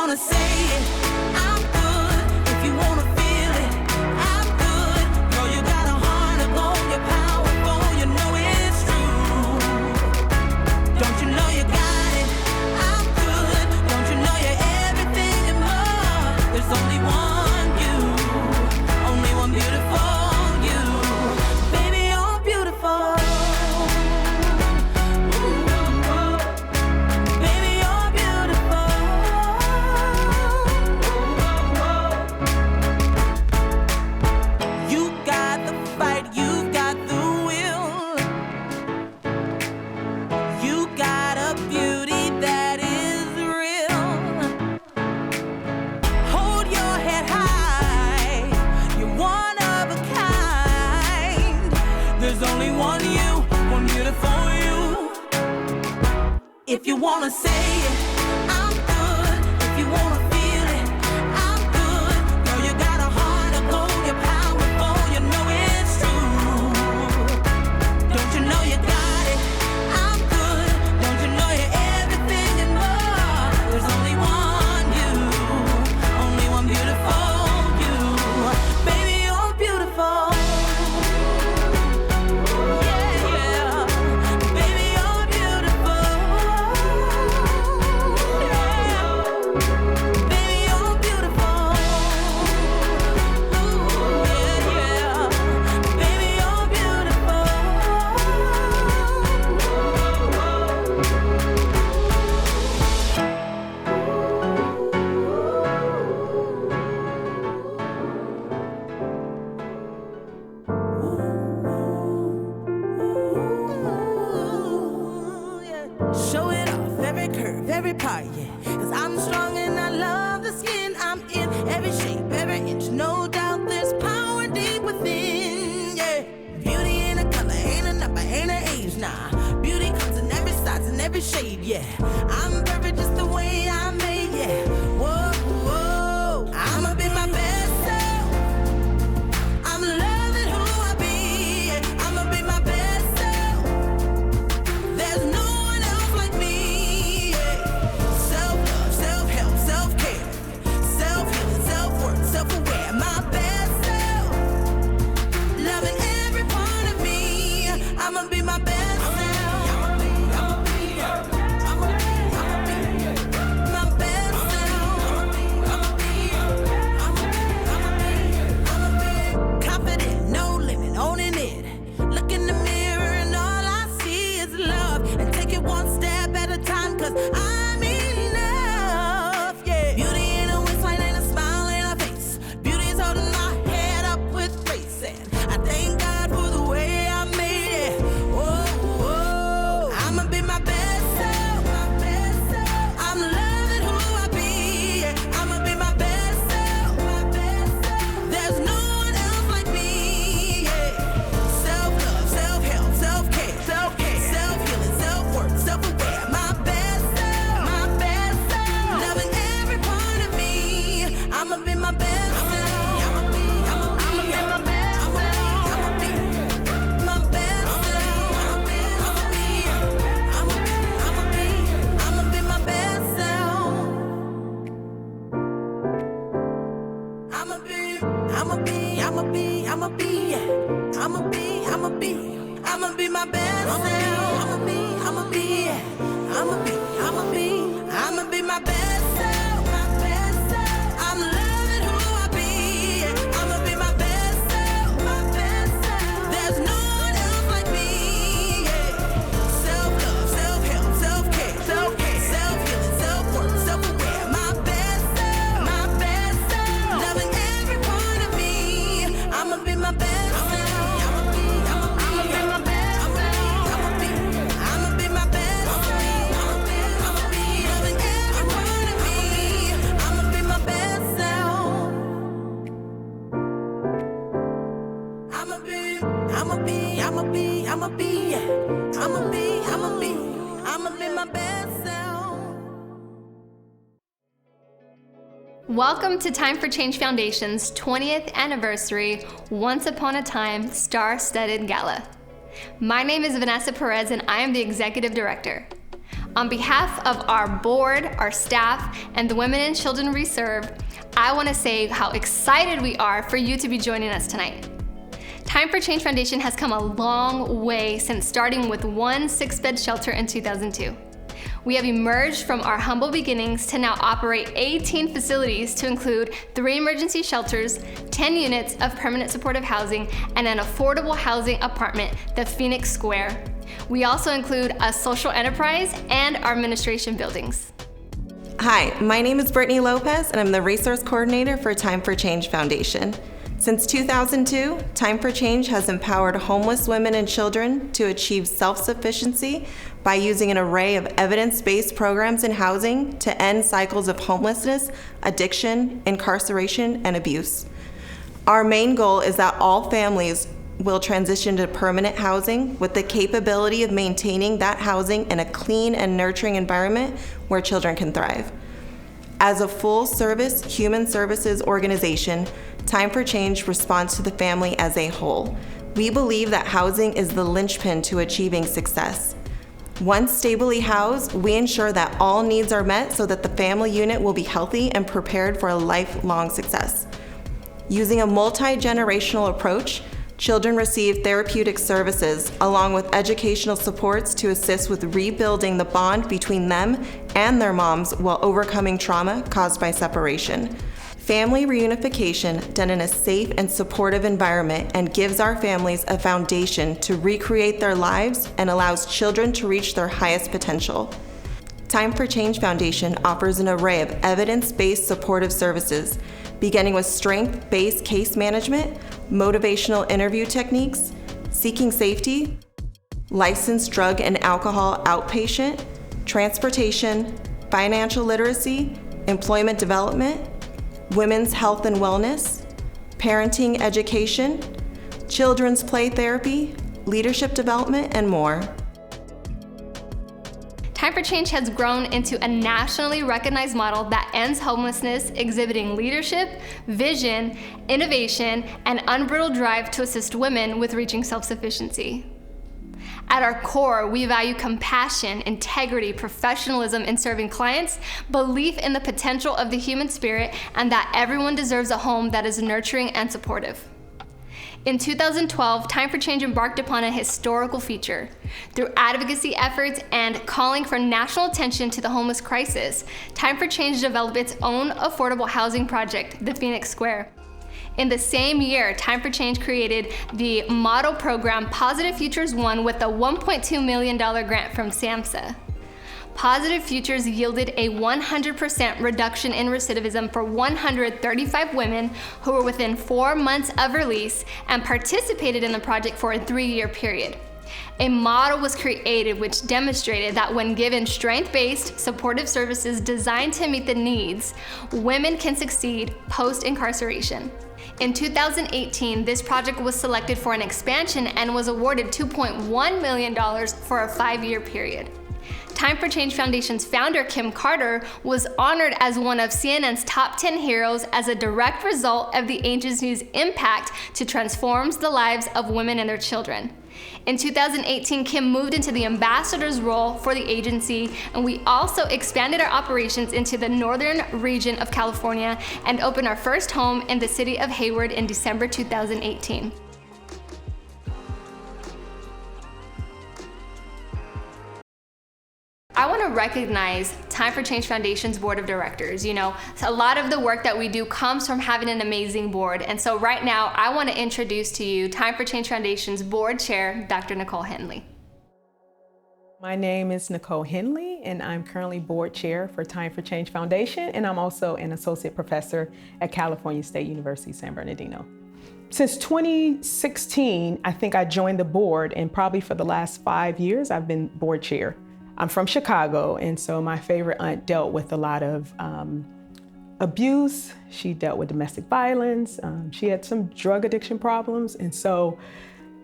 wanna say it, I'm good. If you wanna feel it, I'm good. Girl, you got a heart of gold, you're powerful, you know it's true. Don't you know you got it? I'm good. Don't you know you're everything and more? There's only one you, only one beautiful you. Baby, you're beautiful. Baby, you're beautiful. You got the fight, you've got the will. You got a beauty that is real. Hold your head high, you're one of a kind. There's only one you, one beautiful you. If you wanna say it, I'm good. If you wanna feel it, I'm good. Girl, you got a heart of gold, you're powerful, you know it's true. Don't you know you got it? I'm good. Don't you know you're everything and more? There's only one you, only one beautiful you. Baby, you're beautiful. Yeah, yeah. Baby, you're beautiful. Yeah. Baby, you're beautiful. Ooh, yeah, yeah. Baby, you're beautiful. Ooh, yeah. Show it off, every curve, every part, yeah. Cause I'm strong and I love the skin I'm in. Every shape, every inch, no doubt there's power deep within, yeah. Beauty ain't a color, ain't a number, ain't an age, nah. Beauty comes in every size and every shade, yeah. I'm perfect just the way I'm made, yeah. Whoa, whoa, I'ma be my best self. I'm loving who I be, yeah. I'ma be my best self. There's no one else like me, yeah. Self-love, self-help, self-care, self-healing, self-worth, self-aware, my best self. Loving every part of me, I'ma be my best self. I'ma be my best self. Confident, no limit, owning it. Look in the mirror and all I see is love. And take it one step at a time, cause I'm enough, yeah. Beauty ain't a waistline, ain't a smile, ain't a face. Beauty is holding my head up with grace. And I thank God for the way I made it. Whoa, whoa, I'ma be my best self. I'm loving who I be, yeah. I'ma be my best self. There's no one else like me, yeah. Self-love, self-help, self-care, self-healing, self-worth, self-aware, my best self. Loving every part of me, I'ma be my best self. I'ma be my best self. I'ma be my best self. I'ma be my best self. I'ma be my best self. I'ma be my best self. I'm loving who I be. I'ma be my best self. There's no one else like me. Yeah. Self-love, self-help, self-care, self-healing, self-worth, self-aware. My best self. Loving every part of me. I'ma be my best self. I'ma be my best self. I'ma be my best self. Loving every part of me. I'ma be my best self. I'ma be my best self. Welcome to Time for Change Foundation's 20th anniversary Once Upon a Time Star-Studded Gala. My name is Vanessa Perez and I am the Executive Director. On behalf of our board, our staff, and the women and children we serve, I want to say how excited we are for you to be joining us tonight. Time for Change Foundation has come a long way since starting with one 6-bed shelter in 2002. We have emerged from our humble beginnings to now operate 18 facilities to include 3 emergency shelters, 10 units of permanent supportive housing, and an affordable housing apartment, the Phoenix Square. We also include a social enterprise and our administration buildings. Hi, my name is Brittany Lopez, and I'm the Resource Coordinator for Time for Change Foundation. Since 2002, Time for Change has empowered homeless women and children to achieve self-sufficiency by using an array of evidence-based programs in housing to end cycles of homelessness, addiction, incarceration, and abuse. Our main goal is that all families will transition to permanent housing with the capability of maintaining that housing in a clean and nurturing environment where children can thrive. As a full-service human services organization, Time for Change responds to the family as a whole. We believe that housing is the linchpin to achieving success. Once stably housed, we ensure that all needs are met so that the family unit will be healthy and prepared for a lifelong success. Using a multi-generational approach, children receive therapeutic services along with educational supports to assist with rebuilding the bond between them and their moms while overcoming trauma caused by separation. Family reunification done in a safe and supportive environment and gives our families a foundation to recreate their lives and allows children to reach their highest potential. Time for Change Foundation offers an array of evidence-based supportive services, beginning with strength-based case management, motivational interview techniques, seeking safety, licensed drug and alcohol outpatient, transportation, financial literacy, employment development, women's health and wellness, parenting education, children's play therapy, leadership development, and more. Time for Change has grown into a nationally recognized model that ends homelessness, exhibiting leadership, vision, innovation, and unbridled drive to assist women with reaching self-sufficiency. At our core, we value compassion, integrity, professionalism in serving clients, belief in the potential of the human spirit, and that everyone deserves a home that is nurturing and supportive. In 2012, Time for Change embarked upon a historical feature. Through advocacy efforts and calling for national attention to the homeless crisis, Time for Change developed its own affordable housing project, the Phoenix Square. In the same year, Time for Change created the model program Positive Futures 1 with a $1.2 million grant from SAMHSA. Positive Futures yielded a 100% reduction in recidivism for 135 women who were within 4 months of release and participated in the project for a 3-year period. A model was created which demonstrated that when given strength-based supportive services designed to meet the needs, women can succeed post-incarceration. In 2018, this project was selected for an expansion and was awarded $2.1 million for a 5-year period. Time for Change Foundation's founder, Kim Carter, was honored as one of CNN's top 10 heroes as a direct result of the agency's impact to transform the lives of women and their children. In 2018, Kim moved into the ambassador's role for the agency, and we also expanded our operations into the northern region of California and opened our first home in the city of Hayward in December 2018. I want to recognize Time for Change Foundation's board of directors. You know, a lot of the work that we do comes from having an amazing board. And so right now, I want to introduce to you Time for Change Foundation's board chair, Dr. Nicole Henley. My name is Nicole Henley, and I'm currently board chair for Time for Change Foundation, and I'm also an associate professor at California State University, San Bernardino. Since 2016, I think I joined the board, and probably for the last 5 years, I've been board chair. I'm from Chicago, and so my favorite aunt dealt with a lot of abuse. She dealt with domestic violence. She had some drug addiction problems, and so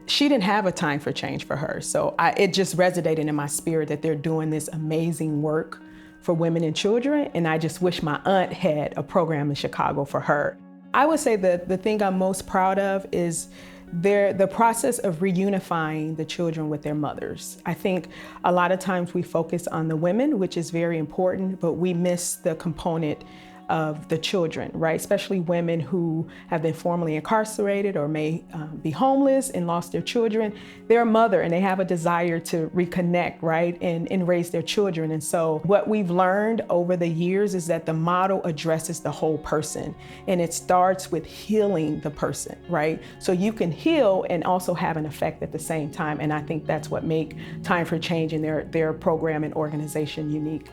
she didn't have a time for change for her. So it just resonated in my spirit that they're doing this amazing work for women and children, and I just wish my aunt had a program in Chicago for her. I would say that the thing I'm most proud of is the process of reunifying the children with their mothers. I think a lot of times we focus on the women, which is very important, but we miss the component of the children, right? Especially women who have been formerly incarcerated or may be homeless and lost their children. They're a mother and they have a desire to reconnect, right? And raise their children. And so what we've learned over the years is that the model addresses the whole person, and it starts with healing the person, right? So you can heal and also have an effect at the same time. And I think that's what make Time for Change and their program and organization unique.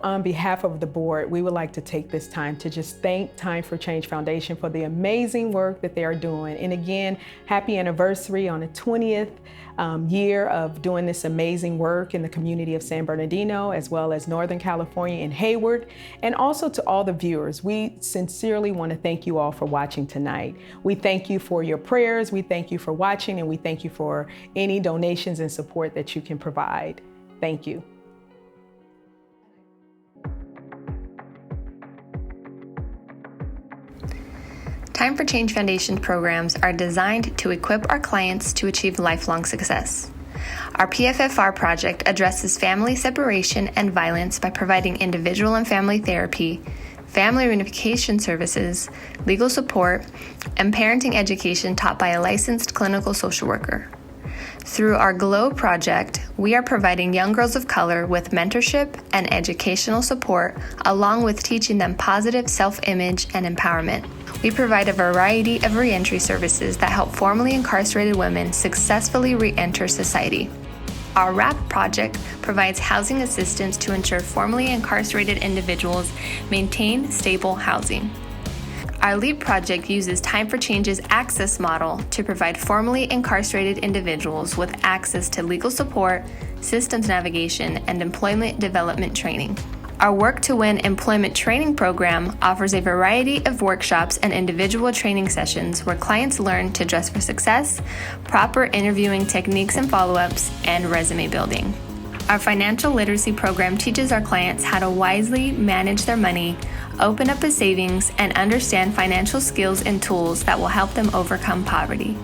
On behalf of the board, we would like to take this time to just thank Time for Change Foundation for the amazing work that they are doing. And again, happy anniversary on the 20th year of doing this amazing work in the community of San Bernardino, as well as Northern California and Hayward. And also to all the viewers, we sincerely want to thank you all for watching tonight. We thank you for your prayers, we thank you for watching, and we thank you for any donations and support that you can provide. Thank you. Time for Change Foundation programs are designed to equip our clients to achieve lifelong success. Our PFFR project addresses family separation and violence by providing individual and family therapy, family reunification services, legal support, and parenting education taught by a licensed clinical social worker. Through our GLOW project, we are providing young girls of color with mentorship and educational support, along with teaching them positive self-image and empowerment. We provide a variety of reentry services that help formerly incarcerated women successfully reenter society. Our WRAP project provides housing assistance to ensure formerly incarcerated individuals maintain stable housing. Our LEAP project uses Time for Change's access model to provide formerly incarcerated individuals with access to legal support, systems navigation, and employment development training. Our Work to Win employment training program offers a variety of workshops and individual training sessions where clients learn to dress for success, proper interviewing techniques and follow-ups, and resume building. Our financial literacy program teaches our clients how to wisely manage their money, open up a savings, and understand financial skills and tools that will help them overcome poverty.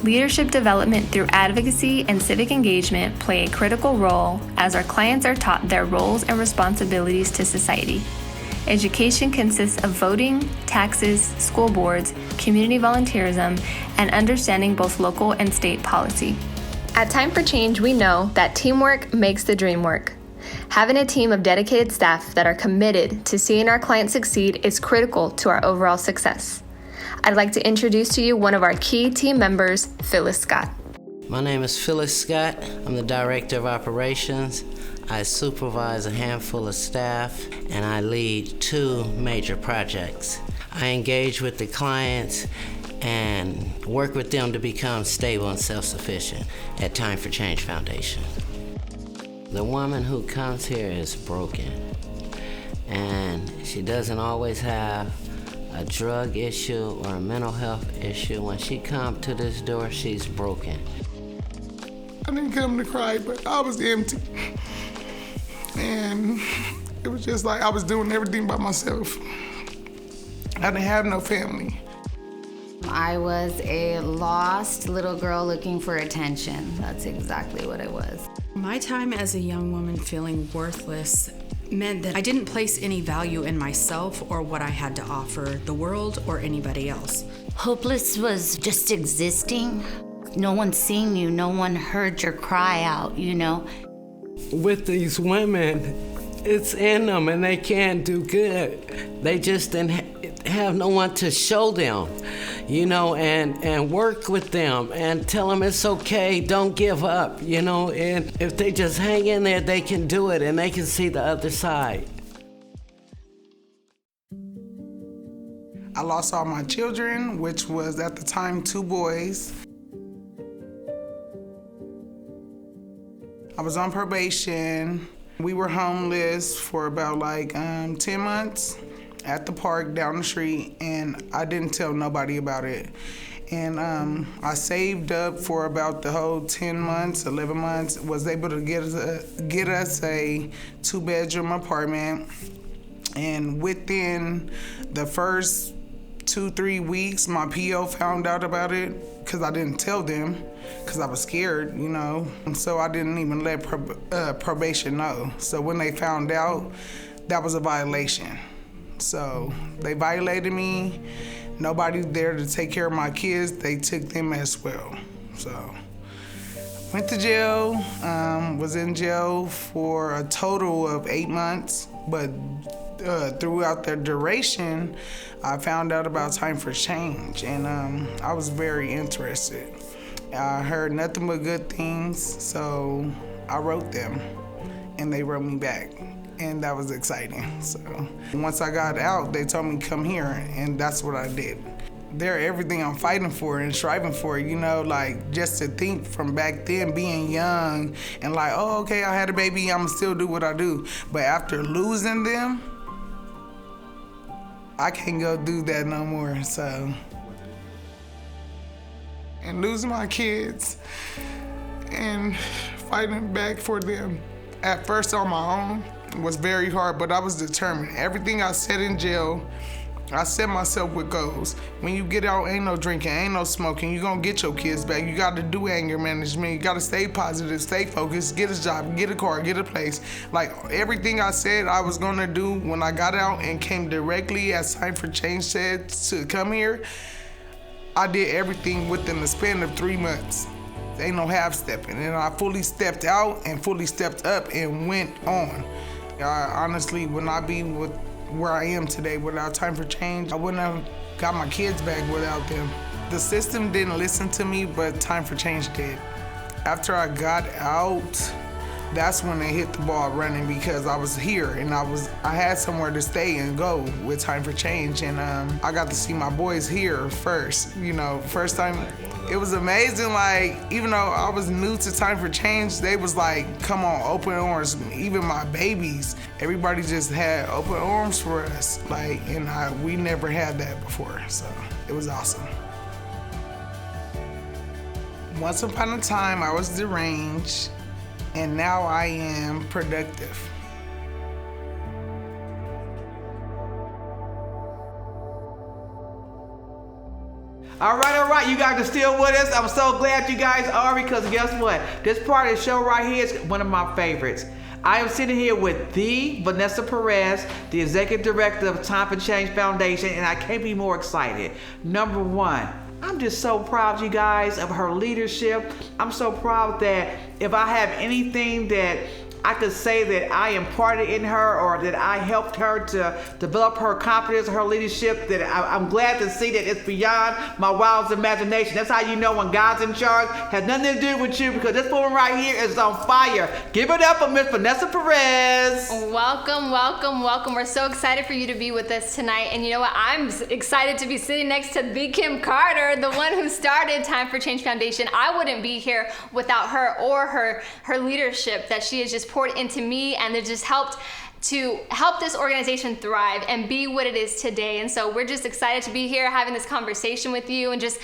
Leadership development through advocacy and civic engagement play a critical role as our clients are taught their roles and responsibilities to society. Education consists of voting, taxes, school boards, community volunteerism, and understanding both local and state policy. At Time for Change, we know that teamwork makes the dream work. Having a team of dedicated staff that are committed to seeing our clients succeed is critical to our overall success. I'd like to introduce to you one of our key team members, Phyllis Scott. My name is Phyllis Scott. I'm the Director of Operations. I supervise a handful of staff, and I lead 2 major projects. I engage with the clients and work with them to become stable and self-sufficient at Time for Change Foundation. The woman who comes here is broken, and she doesn't always have a drug issue or a mental health issue. When she comes to this door, she's broken. I didn't come to cry, but I was empty. And it was just like I was doing everything by myself. I didn't have no family. I was a lost little girl looking for attention. That's exactly what it was. My time as a young woman feeling worthless meant that I didn't place any value in myself or what I had to offer the world or anybody else. Hopeless was just existing. No one seen you, no one heard your cry out, you know. With these women, it's in them and they can't do good. They just didn't have no one to show them, you know, and work with them and tell them it's okay, don't give up, you know, and if they just hang in there, they can do it and they can see the other side. I lost all my children, which was at the time 2 boys. I was on probation. We were homeless for about 10 months at the park down the street, and I didn't tell nobody about it. And I saved up for about the whole 10 months, 11 months, was able to get us a 2-bedroom apartment. And within the first 2-3 weeks, my PO found out about it because I didn't tell them because I was scared, you know. And so I didn't even let probation know. So when they found out, that was a violation. So they violated me. Nobody there to take care of my kids. They took them as well. So went to jail, was in jail for a total of 8 months, but throughout the duration, I found out about Time for Change, and I was very interested. I heard nothing but good things, so I wrote them, and they wrote me back, and that was exciting. So once I got out, they told me come here, and that's what I did. They're everything I'm fighting for and striving for, you know, like just to think from back then being young and like, oh, okay, I had a baby, I'ma still do what I do. But after losing them, I can't go do that no more, so. And losing my kids and fighting back for them at first on my own was very hard, but I was determined. Everything I said in jail, I set myself with goals. When you get out, ain't no drinking, ain't no smoking. You gonna get your kids back. You gotta do anger management. You gotta stay positive, stay focused, get a job, get a car, get a place. Like everything I said I was gonna do when I got out and came directly as Time for Change said to come here, I did everything within the span of 3 months. Ain't no half stepping. And I fully stepped out and fully stepped up and went on. I honestly would not be with where I am today without Time for Change. I wouldn't have got my kids back without them. The system didn't listen to me, but Time for Change did. After I got out, that's when they hit the ball running because I was here and I had somewhere to stay and go with Time for Change, and I got to see my boys here first. You know, first time. It was amazing, like, even though I was new to Time for Change, they was like, come on, open arms. Even my babies, everybody just had open arms for us. Like, and we never had that before, so it was awesome. Once upon a time, I was deranged, and now I am productive. All right, you guys are still with us. I'm so glad you guys are, because guess what? This part of the show right here is one of my favorites. I am sitting here with the Vanessa Perez, the Executive Director of Time for Change Foundation, and I can't be more excited. Number one, I'm just so proud, you guys, of her leadership. I'm so proud that if I have anything that I could say that I imparted in her or that I helped her to develop her confidence, her leadership, that I'm glad to see that it's beyond my wildest imagination. That's how you know when God's in charge. Has nothing to do with you, because this woman right here is on fire. Give it up for Miss Vanessa Perez. Welcome, welcome, welcome. We're so excited for you to be with us tonight. And you know what? I'm excited to be sitting next to the Kim Carter, the one who started Time for Change Foundation. I wouldn't be here without her or her leadership that she has just poured into me, and it just helped to help this organization thrive and be what it is today. And so we're just excited to be here having this conversation with you and just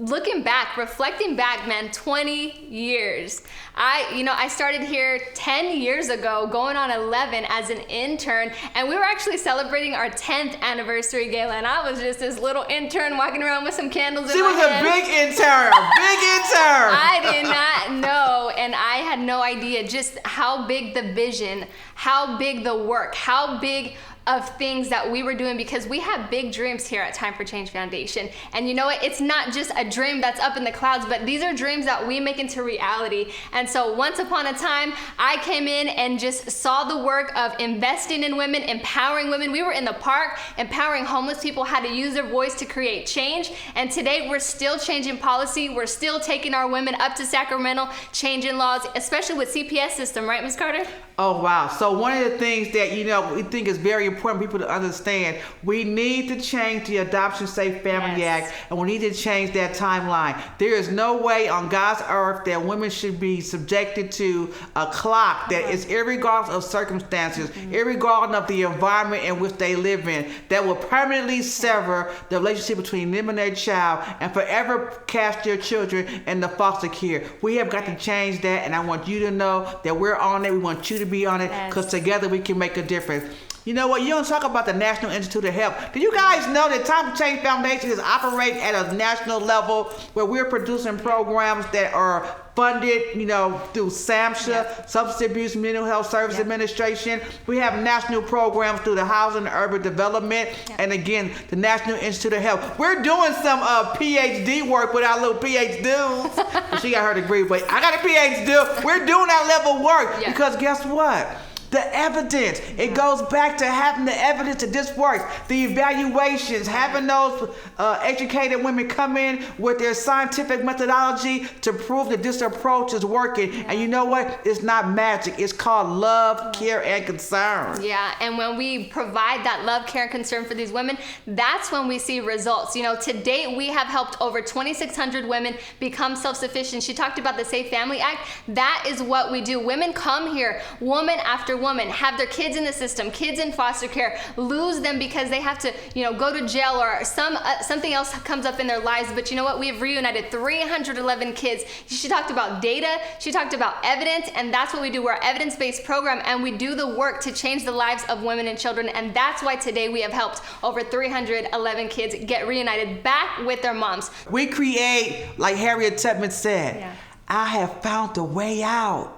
looking back, reflecting back, man, 20 years. I started here 10 years ago, going on 11 as an intern, and we were actually celebrating our 10th anniversary gala, and I was just this little intern walking around with some candles in my hand. She was a big intern, big intern. I did not know, and I had no idea just how big the vision, how big the work, how big of things that we were doing, because we have big dreams here at Time for Change Foundation. And you know what? It's not just a dream that's up in the clouds, but these are dreams that we make into reality. And so once upon a time, I came in and just saw the work of investing in women, empowering women. We were in the park, empowering homeless people how to use their voice to create change. And today we're still changing policy. We're still taking our women up to Sacramento, changing laws, especially with CPS system, right, Ms. Carter? Oh, wow. So one of the things that, we think is very important for people to understand, we need to change the Adoption Safe Family Act, and we need to change that timeline. There is no way on God's earth that women should be subjected to a clock that is irregardless of circumstances, irregardless of the environment in which they live in, that will permanently sever the relationship between them and their child and forever cast their children in the foster care. We have got to change that, and I want you to know that we're on it. We want you to be on it, because together we can make a difference. You know what? You don't talk about the National Institute of Health. Do you guys know that Time for Change Foundation is operating at a national level where we're producing programs that are funded, through SAMHSA, Substance Abuse Mental Health Service Administration. We have national programs through the Housing and Urban Development, and again, the National Institute of Health. We're doing some PhD work with our little PhDs. She got her degree, but I got a PhD. We're doing that level work because guess what? The evidence, it goes back to having the evidence that this works. The evaluations, having those educated women come in with their scientific methodology to prove that this approach is working. And you know what? It's not magic. It's called love, care, and concern. Yeah, and when we provide that love, care, and concern for these women, that's when we see results. To date, we have helped over 2,600 women become self-sufficient. She talked about the Safe Family Act. That is what we do. Women come here, woman after woman, have their kids in the system, kids in foster care, lose them because they have to, go to jail or something else comes up in their lives. But you know what? We have reunited 311 kids. She talked about data, she talked about evidence, and that's what we do. We're an evidence-based program, and we do the work to change the lives of women and children, and that's why today we have helped over 311 kids get reunited back with their moms. We create, like Harriet Tubman said, I have found a way out.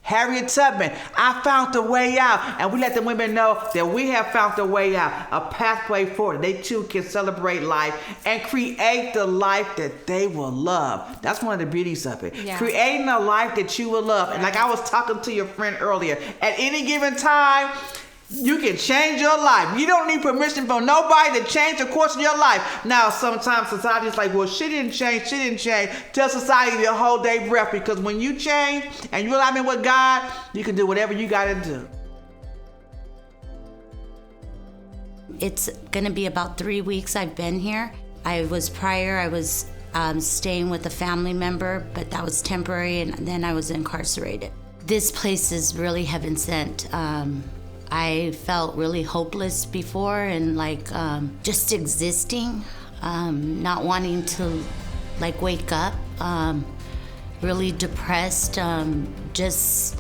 Harriet Tubman, I found the way out. And we let the women know that we have found the way out, a pathway forward. They too can celebrate life and create the life that they will love. That's one of the beauties of it. Yeah. Creating a life that you will love. And like I was talking to your friend earlier, at any given time, you can change your life. You don't need permission from nobody to change the course of your life. Now, sometimes society is like, well, she didn't change. Tell society to hold their breath, because when you change and you align with God, you can do whatever you got to do. It's going to be about 3 weeks I've been here. I was staying with a family member, but that was temporary, and then I was incarcerated. This place is really heaven sent. I felt really hopeless before and just existing, not wanting to wake up, really depressed, just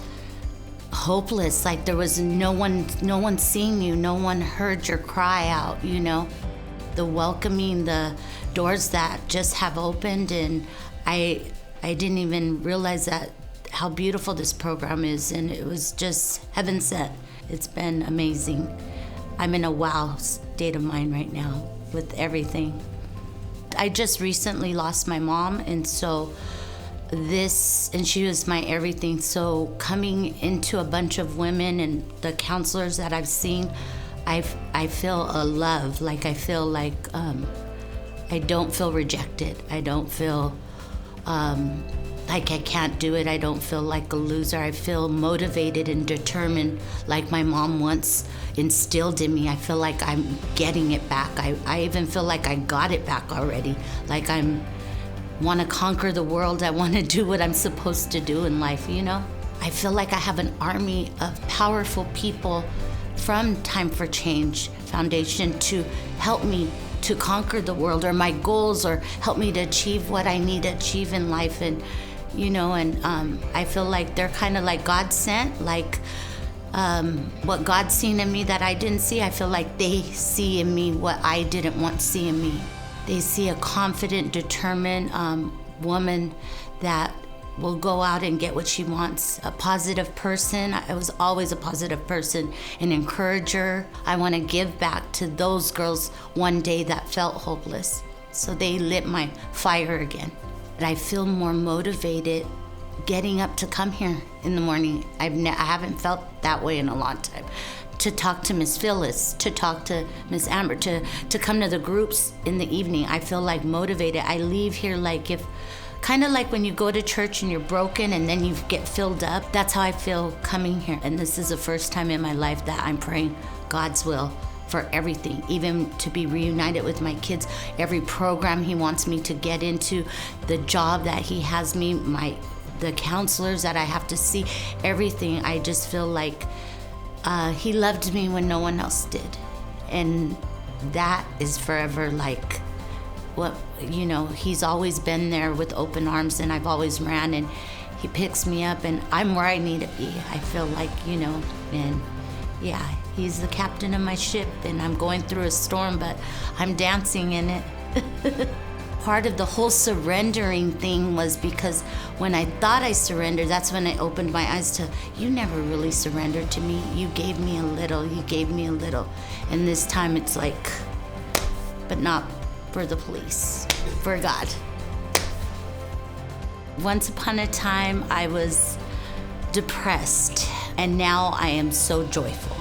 hopeless. Like there was no one seeing you, no one heard your cry out, the welcoming, the doors that just have opened, and I didn't even realize how beautiful this program is, and it was just heaven sent. It's been amazing. I'm in a wow state of mind right now with everything. I just recently lost my mom, and so she was my everything. So coming into a bunch of women and the counselors that I've seen, I feel a love. I feel like I don't feel rejected. I don't feel like I can't do it. I don't feel like a loser. I feel motivated and determined, like my mom once instilled in me. I feel like I'm getting it back. I even feel like I got it back already. Like want to conquer the world. I want to do what I'm supposed to do in life, I feel like I have an army of powerful people from Time for Change Foundation to help me to conquer the world, or my goals, or help me to achieve what I need to achieve in life. And I feel like they're kind of like God sent, what God's seen in me that I didn't see. I feel like they see in me what I didn't want to see in me. They see a confident, determined woman that will go out and get what she wants. A positive person. I was always a positive person, an encourager. I want to give back to those girls one day that felt hopeless. So they lit my fire again. And I feel more motivated getting up to come here in the morning. I haven't felt that way in a long time. To talk to Miss Phyllis, to talk to Miss Amber, to come to the groups in the evening. I feel motivated. I leave here kind of like when you go to church and you're broken and then you get filled up. That's how I feel coming here. And this is the first time in my life that I'm praying God's will for everything, even to be reunited with my kids. Every program he wants me to get into, the job that he has me, the counselors that I have to see, everything. I just feel like he loved me when no one else did. And that is forever he's always been there with open arms, and I've always ran, and he picks me up, and I'm where I need to be. I feel like, and yeah, He's the captain of my ship, and I'm going through a storm, but I'm dancing in it. Part of the whole surrendering thing was because when I thought I surrendered, that's when I opened my eyes to, you never really surrendered to me. You gave me a little, you gave me a little. And this time it's like, but not for the police, for God. Once upon a time, I was depressed, and now I am so joyful.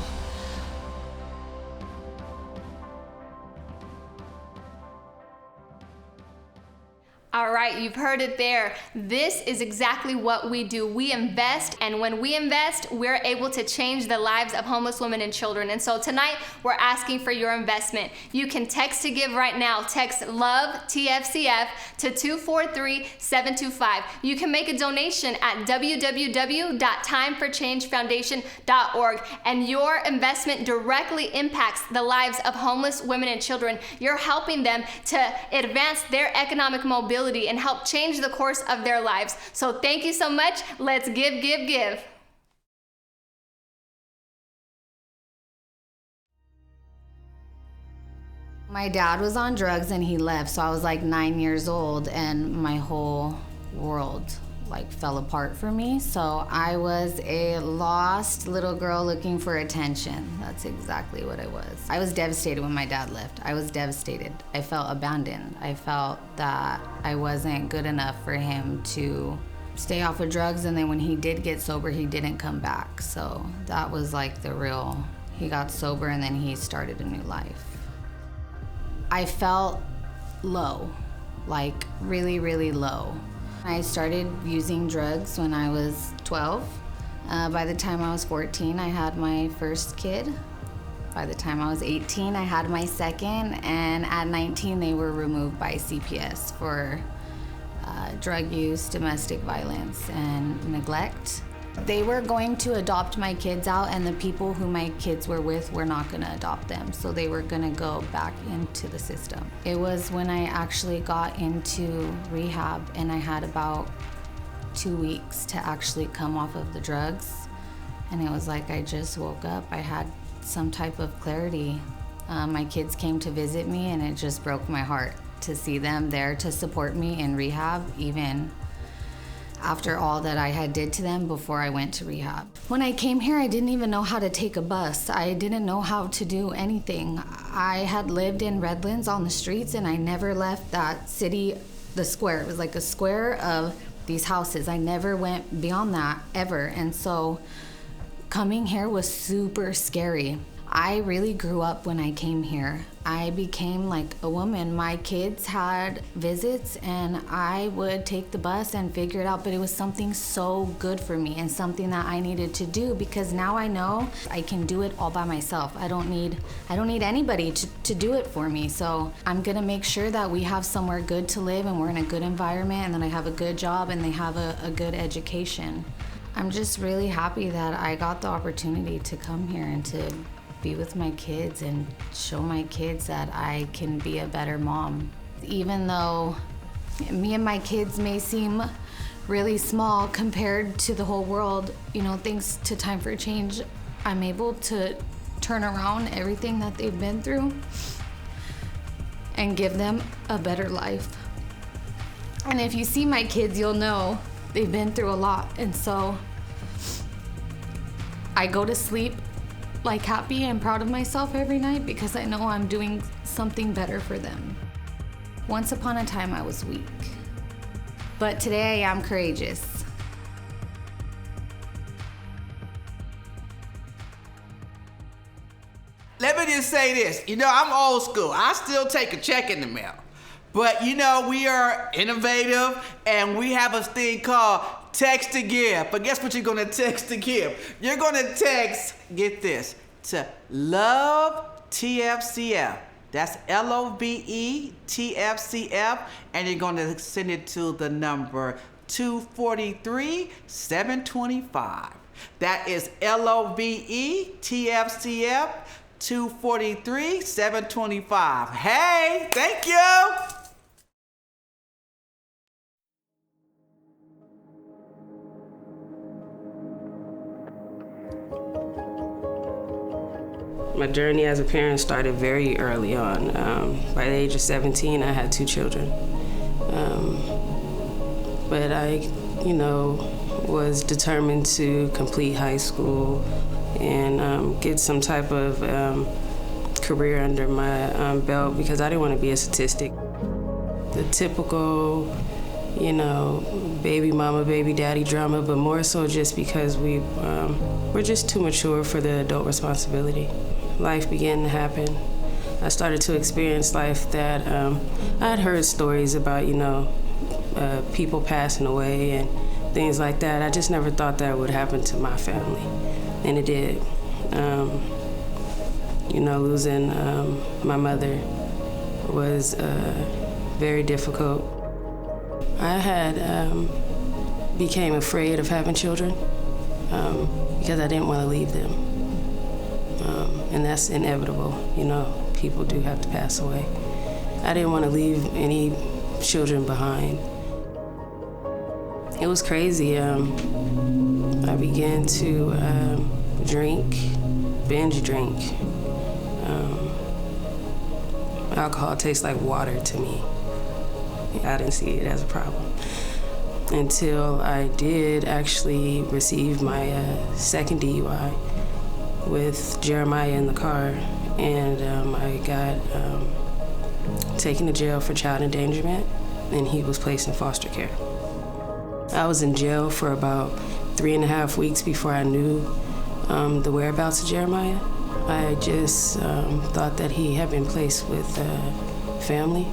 All right, you've heard it there. This is exactly what we do. We invest, and when we invest, we're able to change the lives of homeless women and children. And so tonight, we're asking for your investment. You can text to give right now. Text LOVE TFCF to 243-725. You can make a donation at www.timeforchangefoundation.org, and your investment directly impacts the lives of homeless women and children. You're helping them to advance their economic mobility and help change the course of their lives. So thank you so much. Let's give, give, give. My dad was on drugs and he left, so I was like 9 years old and my whole world like fell apart for me. So I was a lost little girl looking for attention. That's exactly what I was. I was devastated when my dad left. I was devastated. I felt abandoned. I felt that I wasn't good enough for him to stay off of drugs, and then when he did get sober, he didn't come back. So that was like the real, he got sober and then he started a new life. I felt low, like really, really low. I started using drugs when I was 12. By the time I was 14, I had my first kid. By the time I was 18, I had my second, and at 19, they were removed by CPS for drug use, domestic violence, and neglect. They were going to adopt my kids out, and the people who my kids were with were not gonna adopt them, so they were gonna go back into the system. It was when I actually got into rehab, and I had about 2 weeks to actually come off of the drugs, and it was like I just woke up. I had some type of clarity. My kids came to visit me, and it just broke my heart to see them there to support me in rehab, even after all that I had did to them before I went to rehab. When I came here, I didn't even know how to take a bus. I didn't know how to do anything. I had lived in Redlands on the streets, and I never left that city, the square. It was like a square of these houses. I never went beyond that ever. And so coming here was super scary. I really grew up when I came here. I became like a woman. My kids had visits, and I would take the bus and figure it out, but it was something so good for me and something that I needed to do, because now I know I can do it all by myself. I don't need anybody to do it for me. So I'm gonna make sure that we have somewhere good to live, and we're in a good environment, and then I have a good job, and they have a good education. I'm just really happy that I got the opportunity to come here and to be with my kids and show my kids that I can be a better mom. Even though me and my kids may seem really small compared to the whole world, you know, thanks to Time for Change, I'm able to turn around everything that they've been through and give them a better life. And if you see my kids, you'll know they've been through a lot. And so I go to sleep like happy and proud of myself every night, because I know I'm doing something better for them. Once upon a time, I was weak, but today I am courageous. Let me just say this. You know, I'm old school. I still take a check in the mail. But, you know, we are innovative, and we have a thing called text to give. But guess what you're going to text to give? You're going to text, get this, to LOVE TFCF. That's LOVE TFCF. And you're going to send it to the number 243-725. That is LOVE TFCF 243-725. Hey, thank you. My journey as a parent started very early on. By the age of 17, I had 2 children. But I, was determined to complete high school and get some type of career under my belt because I didn't want to be a statistic. The typical, baby mama, baby daddy drama, but more so just because we're just too mature for the adult responsibility. Life began to happen. I started to experience life that I had heard stories about, people passing away and things like that. I just never thought that would happen to my family, and it did. Losing my mother was very difficult. I had became afraid of having children because I didn't want to leave them. And that's inevitable, people do have to pass away. I didn't want to leave any children behind. It was crazy. I began to binge drink. Alcohol tastes like water to me. I didn't see it as a problem until I did actually receive my second DUI with Jeremiah in the car, and I got taken to jail for child endangerment, and he was placed in foster care. I was in jail for about 3.5 weeks before I knew the whereabouts of Jeremiah. I just thought that he had been placed with family.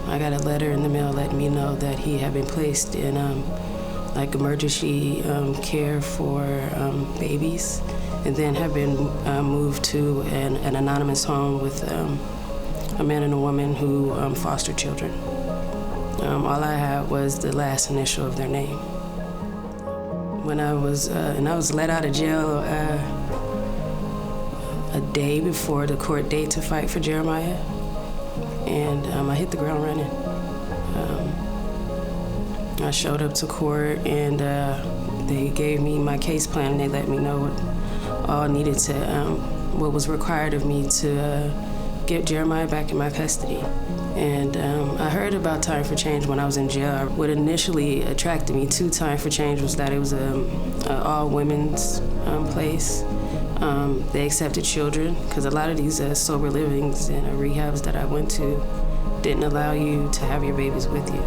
I got a letter in the mail letting me know that he had been placed in emergency care for babies, and then had been moved to an anonymous home with a man and a woman who fostered children. All I had was the last initial of their name. When I was let out of jail a day before the court date to fight for Jeremiah, and I hit the ground running. I showed up to court, and they gave me my case plan, and they let me know what was required of me to get Jeremiah back in my custody. And I heard about Time for Change when I was in jail. What initially attracted me to Time for Change was that it was an all-women's place. They accepted children, because a lot of these sober livings and rehabs that I went to didn't allow you to have your babies with you.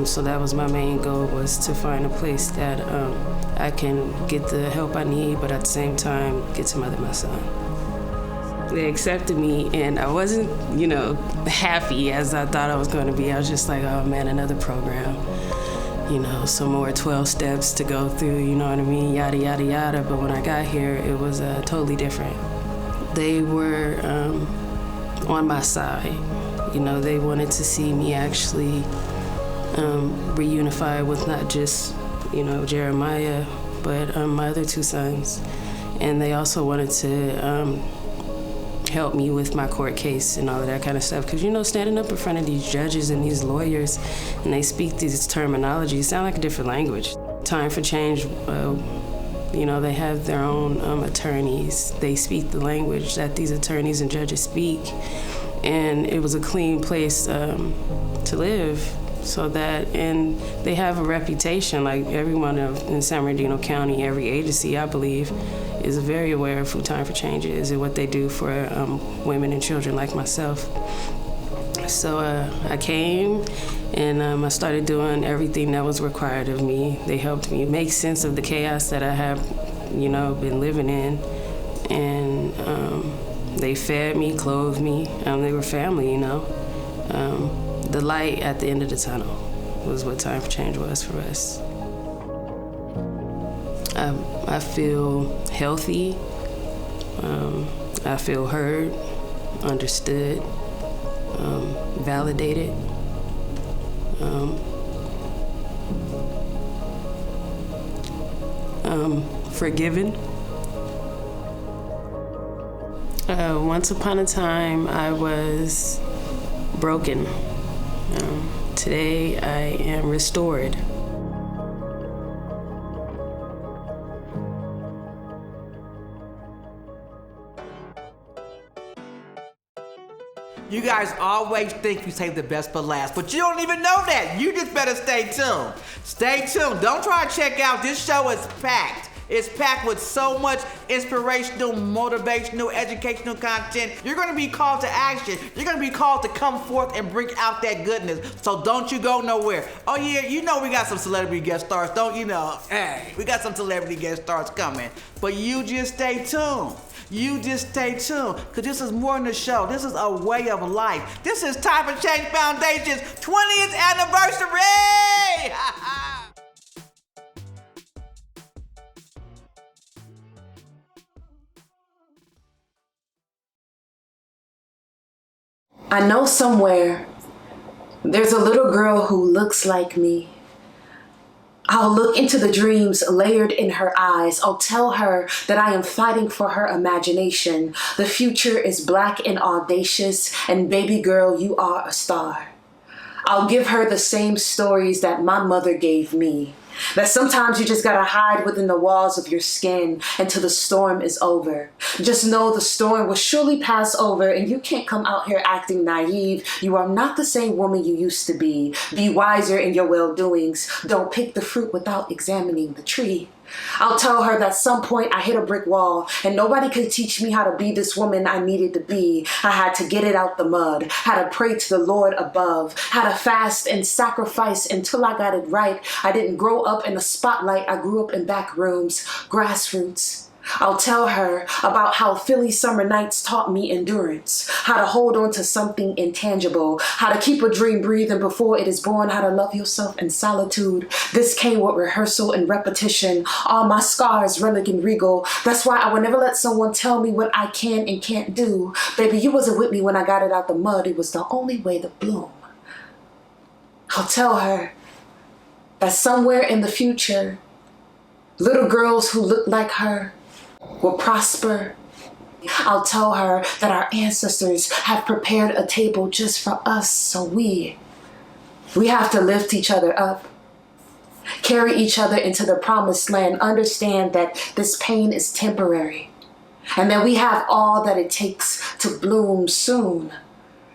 So that was my main goal, was to find a place that I can get the help I need, but at the same time, get to mother my son. They accepted me, and I wasn't, happy as I thought I was going to be. I was just like, oh man, another program. Some more 12 steps to go through, you know what I mean, yada, yada, yada. But when I got here, it was totally different. They were on my side. They wanted to see me actually reunify with not just, Jeremiah, but my other 2 sons. And they also wanted to help me with my court case and all of that kind of stuff. Because, standing up in front of these judges and these lawyers, and they speak these terminologies, sound like a different language. Time for Change, they have their own attorneys. They speak the language that these attorneys and judges speak. And it was a clean place to live. And they have a reputation, like everyone in San Bernardino County, every agency, I believe, is very aware of who Time for Change is and what they do for women and children like myself. So I came, and I started doing everything that was required of me. They helped me make sense of the chaos that I have, been living in. And they fed me, clothed me. They were family, The light at the end of the tunnel was what Time for Change was for us. I feel healthy. I feel heard, understood, validated. Forgiven. Once upon a time, I was broken. Today, I am restored. You guys always think you save the best for last, but you don't even know that. You just better stay tuned. Stay tuned. Don't try to check out. This show is packed. It's packed with so much inspirational, motivational, educational content. You're gonna be called to action. You're gonna be called to come forth and bring out that goodness. So don't you go nowhere. Oh yeah, you know we got some celebrity guest stars, don't you know? Hey, we got some celebrity guest stars coming. But you just stay tuned. You just stay tuned, because this is more than a show. This is a way of life. This is Time for Change Foundation's 20th anniversary! I know somewhere there's a little girl who looks like me. I'll look into the dreams layered in her eyes. I'll tell her that I am fighting for her imagination. The future is black and audacious, and baby girl, you are a star. I'll give her the same stories that my mother gave me. That sometimes you just gotta hide within the walls of your skin until the storm is over. Just know the storm will surely pass over, and you can't come out here acting naive. You are not the same woman you used to be. Be wiser in your well-doings. Don't pick the fruit without examining the tree. I'll tell her that at some point I hit a brick wall and nobody could teach me how to be this woman I needed to be. I had to get it out the mud, had to pray to the Lord above, had to fast and sacrifice until I got it right. I didn't grow up in the spotlight, I grew up in back rooms, grassroots. I'll tell her about how Philly summer nights taught me endurance, how to hold on to something intangible, how to keep a dream breathing before it is born, how to love yourself in solitude. This came with rehearsal and repetition, all my scars relic and regal. That's why I would never let someone tell me what I can and can't do. Baby, you wasn't with me when I got it out the mud. It was the only way to bloom. I'll tell her that somewhere in the future, little girls who look like her will prosper. I'll tell her that our ancestors have prepared a table just for us, so we have to lift each other up, carry each other into the promised land, understand that this pain is temporary, and that we have all that it takes to bloom soon.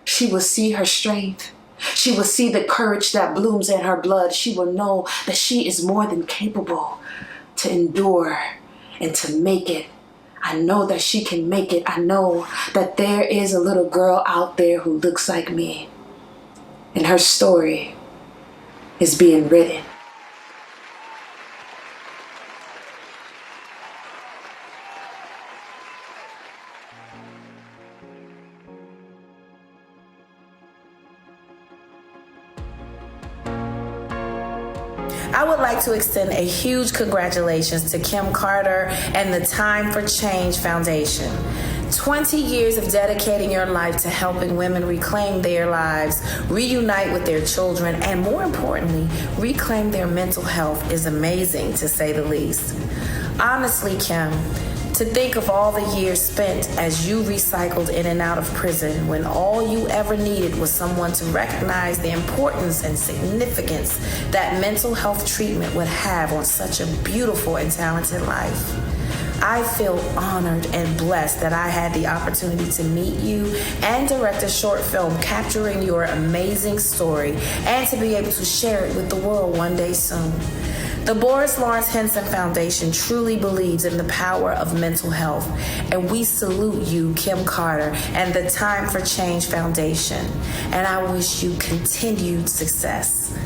She will see her strength. She will see the courage that blooms in her blood. She will know that she is more than capable to endure and to make it. I know that she can make it. I know that there is a little girl out there who looks like me, and her story is being written. I would like to extend a huge congratulations to Kim Carter and the Time for Change Foundation. 20 years of dedicating your life to helping women reclaim their lives, reunite with their children, and more importantly, reclaim their mental health is amazing, to say the least. Honestly, Kim, to think of all the years spent as you recycled in and out of prison when all you ever needed was someone to recognize the importance and significance that mental health treatment would have on such a beautiful and talented life. I feel honored and blessed that I had the opportunity to meet you and direct a short film capturing your amazing story and to be able to share it with the world one day soon. The Boris Lawrence Henson Foundation truly believes in the power of mental health, and we salute you, Kim Carter, and the Time for Change Foundation. And I wish you continued success.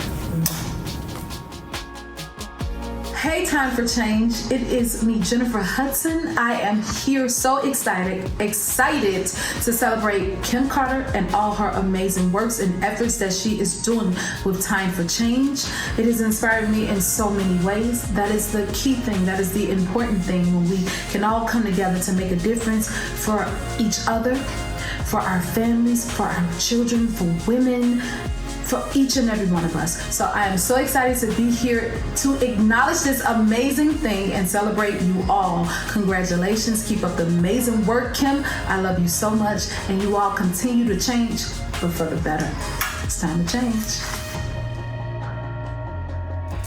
Hey, Time for Change. It is me, Jennifer Hudson. I am here so excited to celebrate Kim Carter and all her amazing works and efforts that she is doing with Time for Change. It has inspired me in so many ways. That is the key thing. That is the important thing, when we can all come together to make a difference for each other, for our families, for our children, for women, for each and every one of us. So I am so excited to be here to acknowledge this amazing thing and celebrate you all. Congratulations. Keep up the amazing work, Kim. I love you so much, and you all continue to change, but for the better. It's time to change.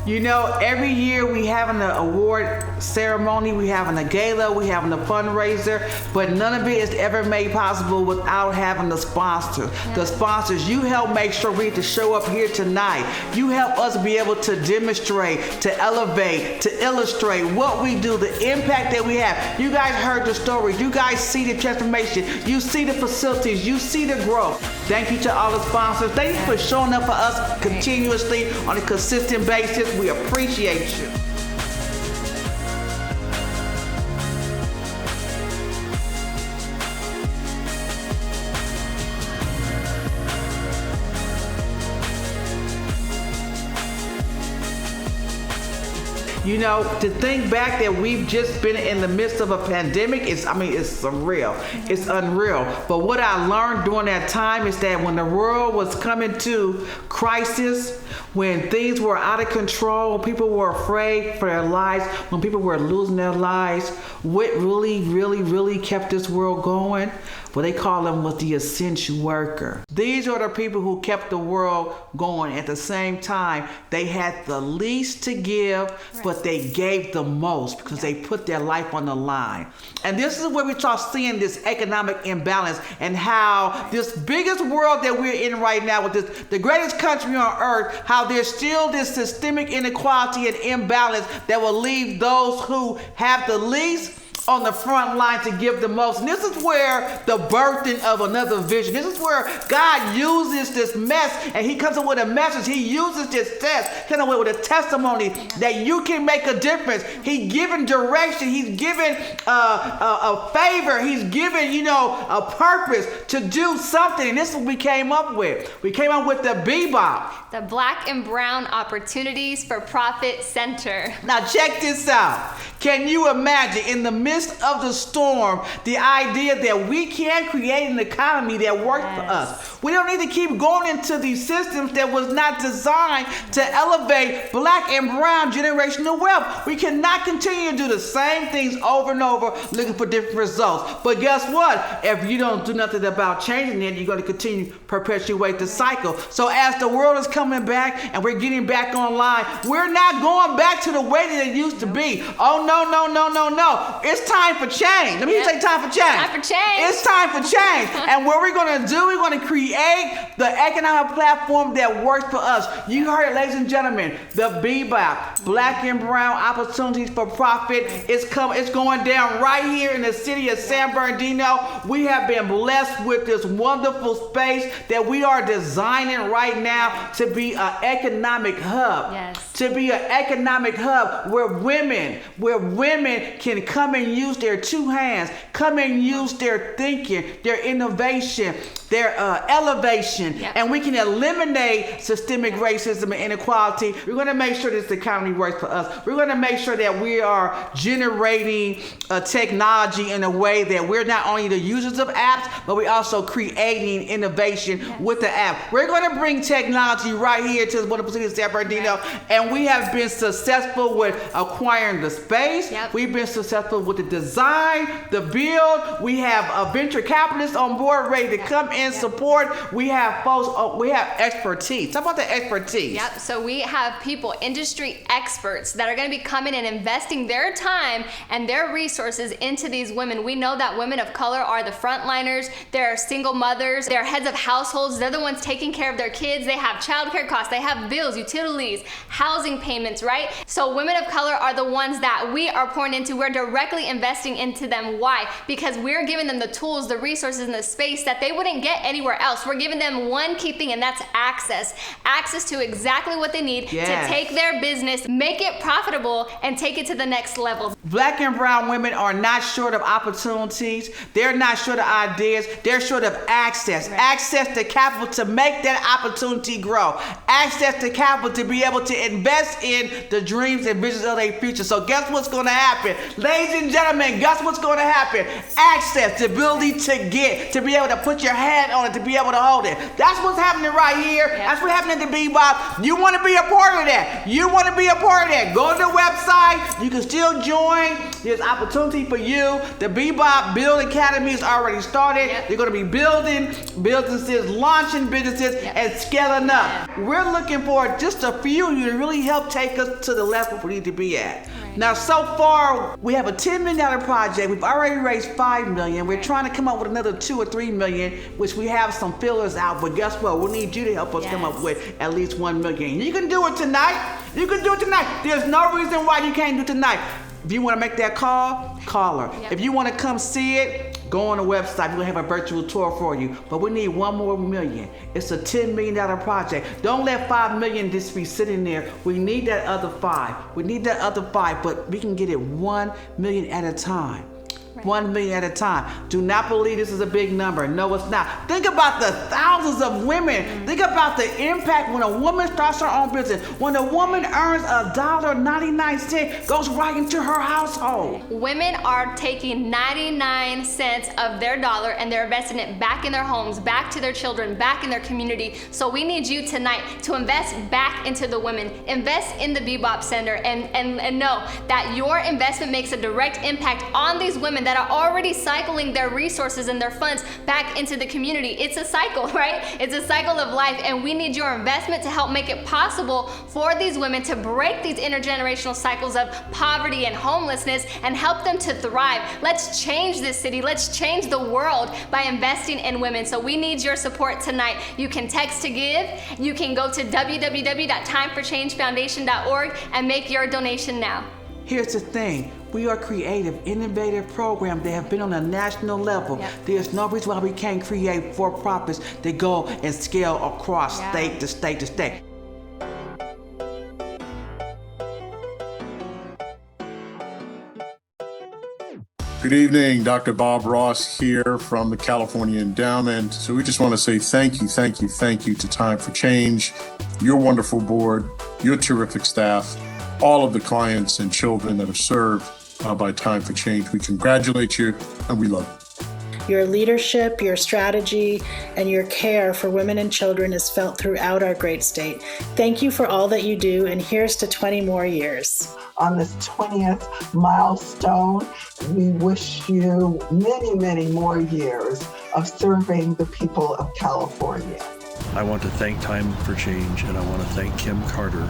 You know, every year we having an award ceremony, we having a gala, we having a fundraiser, but none of it is ever made possible without having the sponsors. Yeah. The sponsors, you help make sure we get to show up here tonight. You help us be able to demonstrate, to elevate, to illustrate what we do, the impact that we have. You guys heard the stories. You guys see the transformation. You see the facilities. You see the growth. Thank you to all the sponsors. Thank you for showing up for us continuously on a consistent basis. We appreciate you. You know, to think back that we've just been in the midst of a pandemic, it's surreal. It's unreal. But what I learned during that time is that when the world was coming to crisis, when things were out of control, people were afraid for their lives, when people were losing their lives, what really kept this world going? What they call them was the essential worker. These are the people who kept the world going. At the same time, they had the least to give, but they gave the most because they put their life on the line. And this is where we start seeing this economic imbalance and how this biggest world that we're in right now with this, the greatest country on earth, how there's still this systemic inequality and imbalance that will leave those who have the least on the front line to give the most. And this is where the birthing of another vision, this is where God uses this mess and he comes up with a message. He uses this test, comes up with a testimony that you can make a difference. He's given direction. He's given a favor. He's given, a purpose to do something. And this is what we came up with. We came up with the BBOP. The Black and Brown Opportunities for Profit Center. Now check this out. Can you imagine in the midst of the storm, the idea that we can create an economy that works for us? We don't need to keep going into these systems that was not designed to elevate Black and brown generational wealth. We cannot continue to do the same things over and over looking for different results. But guess what? If you don't do nothing about changing it, you're going to continue to perpetuate the cycle. So as the world is coming back and we're getting back online, we're not going back to the way that it used to be. Oh, no. It's time for change. Let me say time for change. Time for change. It's time for change. And what we're going to do, we're going to create the economic platform that works for us. You heard it, ladies and gentlemen. The BBOP, Black and Brown Opportunities for Profit, it's going down right here in the city of San Bernardino. We have been blessed with this wonderful space that we are designing right now to be an economic hub. Yes. To be an economic hub where women can come and use their two hands, come and use their thinking, their innovation, their elevation, and we can eliminate systemic racism and inequality. We're going to make sure this economy works for us. We're going to make sure that we are generating technology in a way that we're not only the users of apps, but we're also creating innovation with the app. We're going to bring technology right here to the wonderful city of San Bernardino, and we have been successful with acquiring the space. We've been successful with the design, the build. We have venture capitalists on board ready to come and support. We have folks, we have expertise. How about the expertise? Yep, so we have people, industry experts that are going to be coming and investing their time and their resources into these women. We know that women of color are the frontliners. They're single mothers. They're heads of households. They're the ones taking care of their kids. They have childcare costs. They have bills, utilities, housing payments, right? So women of color are the ones that we are pouring into. We're directly investing into them. Why? Because we're giving them the tools, the resources, and the space that they wouldn't get anywhere else. We're giving them one key thing, and that's access. Access to exactly what they need to take their business, make it profitable, and take it to the next level. Black and brown women are not short of opportunities. They're not short of ideas. They're short of access. Right. Access to capital to make that opportunity grow. Access to capital to be able to invest in the dreams and visions of their future. So guess what's what's going to happen. Ladies and gentlemen, guess what's going to happen? Access, the ability to get, to be able to put your hand on it, to be able to hold it. That's what's happening right here. Yep. That's what's happening at the Bebop. You want to be a part of that. You want to be a part of that. Go to the website. You can still join. There's opportunity for you. The Bebop Build Academy is already started. Yep. They're going to be building businesses, launching businesses, and scaling up. Yep. We're looking for just a few of you to really help take us to the level we need to be at. Right. Now, so far, we have a $10 million project. We've already raised $5 million. We're trying to come up with another $2 or $3 million, which we have some fillers out. But guess what? We need you to help us come up with at least $1 million. You can do it tonight. You can do it tonight. There's no reason why you can't do it tonight. If you want to make that call, call her. Yep. If you want to come see it, go on the website. We're going to have a virtual tour for you. But we need $1 more million. It's a $10 million project. Don't let $5 million just be sitting there. We need that other 5. We need that other 5, but we can get it $1 million at a time. Right. 1 million at a time. Do not believe this is a big number. No, it's not. Think about the thousands of women. Mm-hmm. Think about the impact when a woman starts her own business. When a woman earns $1.99, goes right into her household. Women are taking 99 cents of their dollar and they're investing it back in their homes, back to their children, back in their community. So we need you tonight to invest back into the women. Invest in the Bebop Center and know that your investment makes a direct impact on these women that are already cycling their resources and their funds back into the community. It's a cycle, right? It's a cycle of life, and we need your investment to help make it possible for these women to break these intergenerational cycles of poverty and homelessness and help them to thrive. Let's change this city. Let's change the world by investing in women. So we need your support tonight. You can text to give. You can go to www.timeforchangefoundation.org and make your donation now. Here's the thing. We are creative, innovative programs that have been on a national level. Yep. There's no reason why we can't create for-profits that go and scale across state to state to state. Good evening, Dr. Bob Ross here from the California Endowment. So we just want to say thank you to Time for Change, your wonderful board, your terrific staff, all of the clients and children that are served by Time for Change. We congratulate you and we love you. Your leadership, your strategy, and your care for women and children is felt throughout our great state. Thank you for all that you do, and here's to 20 more years. On this 20th milestone, we wish you many, many more years of serving the people of California. I want to thank Time for Change, and I want to thank Kim Carter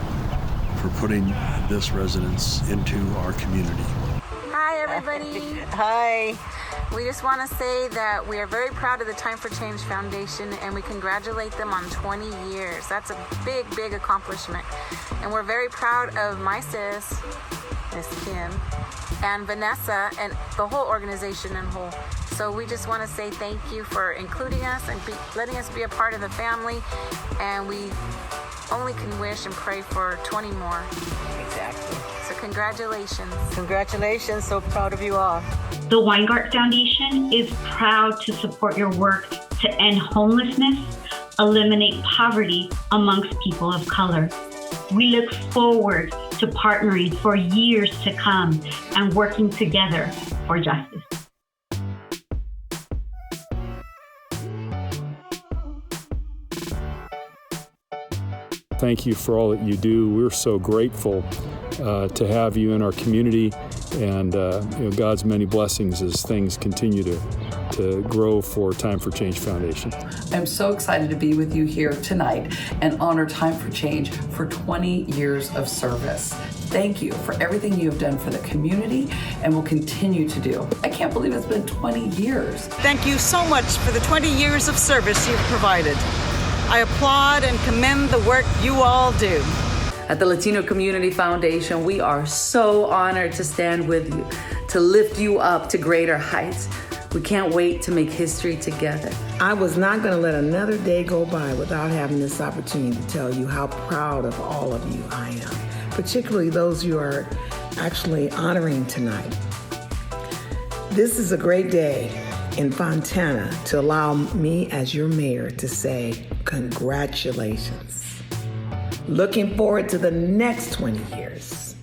for putting this residence into our community. Hi, everybody. Hi. We just want to say that we are very proud of the Time for Change Foundation, and we congratulate them on 20 years. That's a big, big accomplishment. And we're very proud of my sis, Miss Kim, and Vanessa, and the whole organization in whole. So we just want to say thank you for including us and letting us be a part of the family. And we only can wish and pray for 20 more. Exactly. So congratulations. Congratulations. So proud of you all. The Weingart Foundation is proud to support your work to end homelessness, eliminate poverty amongst people of color. We look forward to partnering for years to come and working together for justice. Thank you for all that you do. We're so grateful to have you in our community, and God's many blessings as things continue to grow for Time for Change Foundation. I'm so excited to be with you here tonight and honor Time for Change for 20 years of service. Thank you for everything you have done for the community and will continue to do. I can't believe it's been 20 years. Thank you so much for the 20 years of service you've provided. I applaud and commend the work you all do. At the Latino Community Foundation, we are so honored to stand with you, to lift you up to greater heights. We can't wait to make history together. I was not going to let another day go by without having this opportunity to tell you how proud of all of you I am, particularly those you are actually honoring tonight. This is a great day in Fontana to allow me as your mayor to say congratulations. Looking forward to the next 20 years.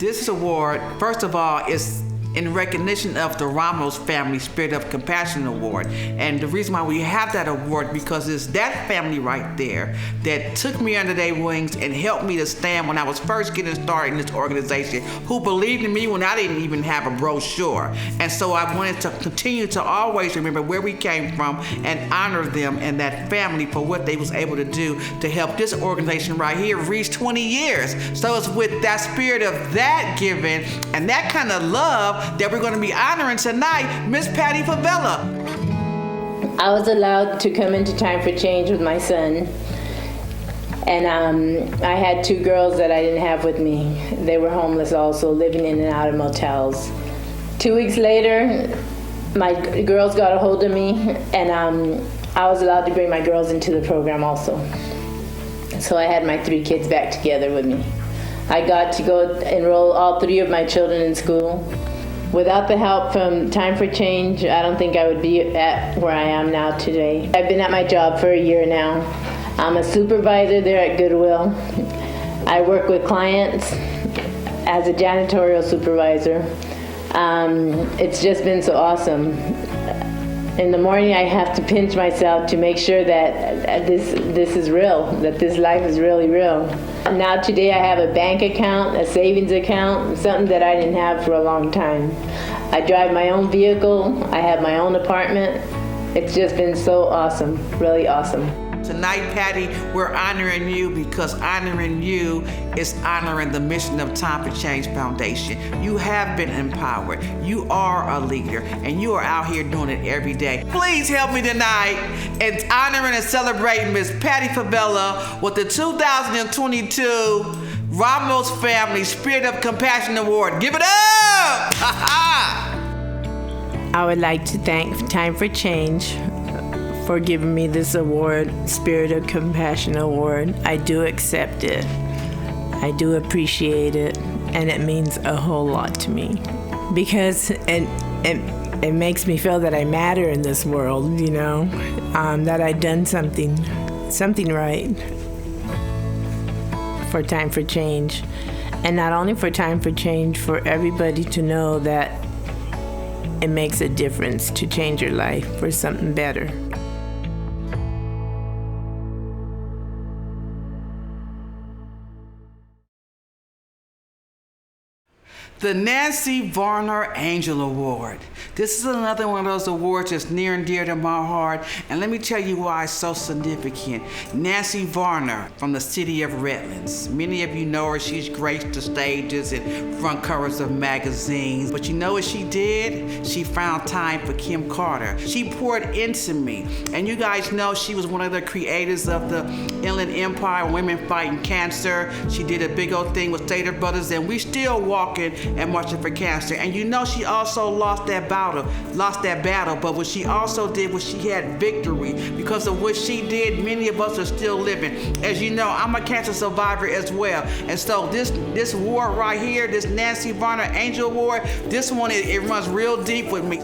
This award, first of all, is in recognition of the Ramos Family Spirit of Compassion Award. And the reason why we have that award, because it's that family right there that took me under their wings and helped me to stand when I was first getting started in this organization, who believed in me when I didn't even have a brochure. And so I wanted to continue to always remember where we came from and honor them and that family for what they was able to do to help this organization right here reach 20 years. So it's with that spirit of that giving and that kind of love that we're going to be honoring tonight, Miss Patty Favela. I was allowed to come into Time for Change with my son, and I had 2 girls that I didn't have with me. They were homeless also, living in and out of motels. 2 weeks later, my girls got a hold of me, and I was allowed to bring my girls into the program also. So I had my 3 kids back together with me. I got to go enroll all 3 of my children in school. Without the help from Time for Change, I don't think I would be at where I am now today. I've been at my job for a year now. I'm a supervisor there at Goodwill. I work with clients as a janitorial supervisor. It's just been so awesome. In the morning, I have to pinch myself to make sure that this is real, that this life is really real. Now today I have a bank account, a savings account, something that I didn't have for a long time. I drive my own vehicle, I have my own apartment. It's just been so awesome, really awesome. Tonight, Patty, we're honoring you because honoring you is honoring the mission of Time for Change Foundation. You have been empowered. You are a leader, and you are out here doing it every day. Please help me tonight in honoring and celebrating Miss Patty Favela with the 2022 Ramos Family Spirit of Compassion Award. Give it up! I would like to thank Time for Change for giving me this award, Spirit of Compassion Award. I do accept it. I do appreciate it, and it means a whole lot to me because it makes me feel that I matter in this world, you know, that I've done something right for Time for Change. And not only for Time for Change, for everybody to know that it makes a difference to change your life for something better. The Nancy Varner Angel Award. This is another one of those awards that's near and dear to my heart, and let me tell you why it's so significant. Nancy Varner from the city of Redlands. Many of you know her. She's graced the stages and front covers of magazines, but you know what she did? She found time for Kim Carter. She poured into me, and you guys know she was one of the creators of the Inland Empire, Women Fighting Cancer. She did a big old thing with Stater Brothers, and we still walking and marching for cancer. And you know she also lost that battle, but what she also did was she had victory. Because of what she did, many of us are still living. As you know, I'm a cancer survivor as well. And so this award right here, this Nancy Varner Angel Award, this one, it runs real deep with me.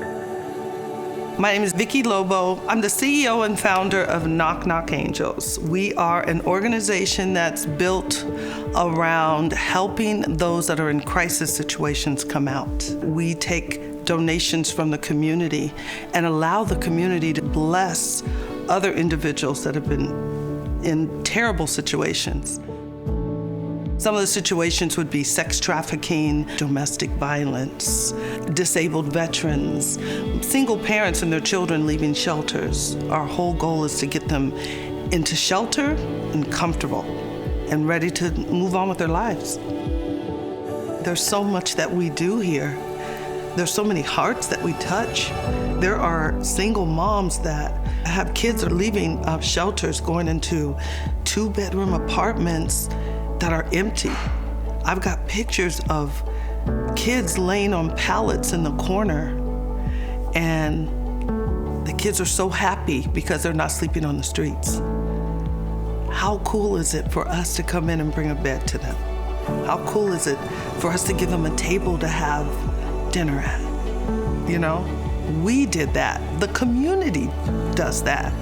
My name is Vicki Lobo. I'm the CEO and founder of Knock Knock Angels. We are an organization that's built around helping those that are in crisis situations come out. We take donations from the community and allow the community to bless other individuals that have been in terrible situations. Some of the situations would be sex trafficking, domestic violence, disabled veterans, single parents and their children leaving shelters. Our whole goal is to get them into shelter and comfortable and ready to move on with their lives. There's so much that we do here. There's so many hearts that we touch. There are single moms that have kids that are leaving shelters, going into 2-bedroom apartments that are empty. I've got pictures of kids laying on pallets in the corner, and the kids are so happy because they're not sleeping on the streets. How cool is it for us to come in and bring a bed to them? How cool is it for us to give them a table to have dinner at? You know, we did that. The community does that.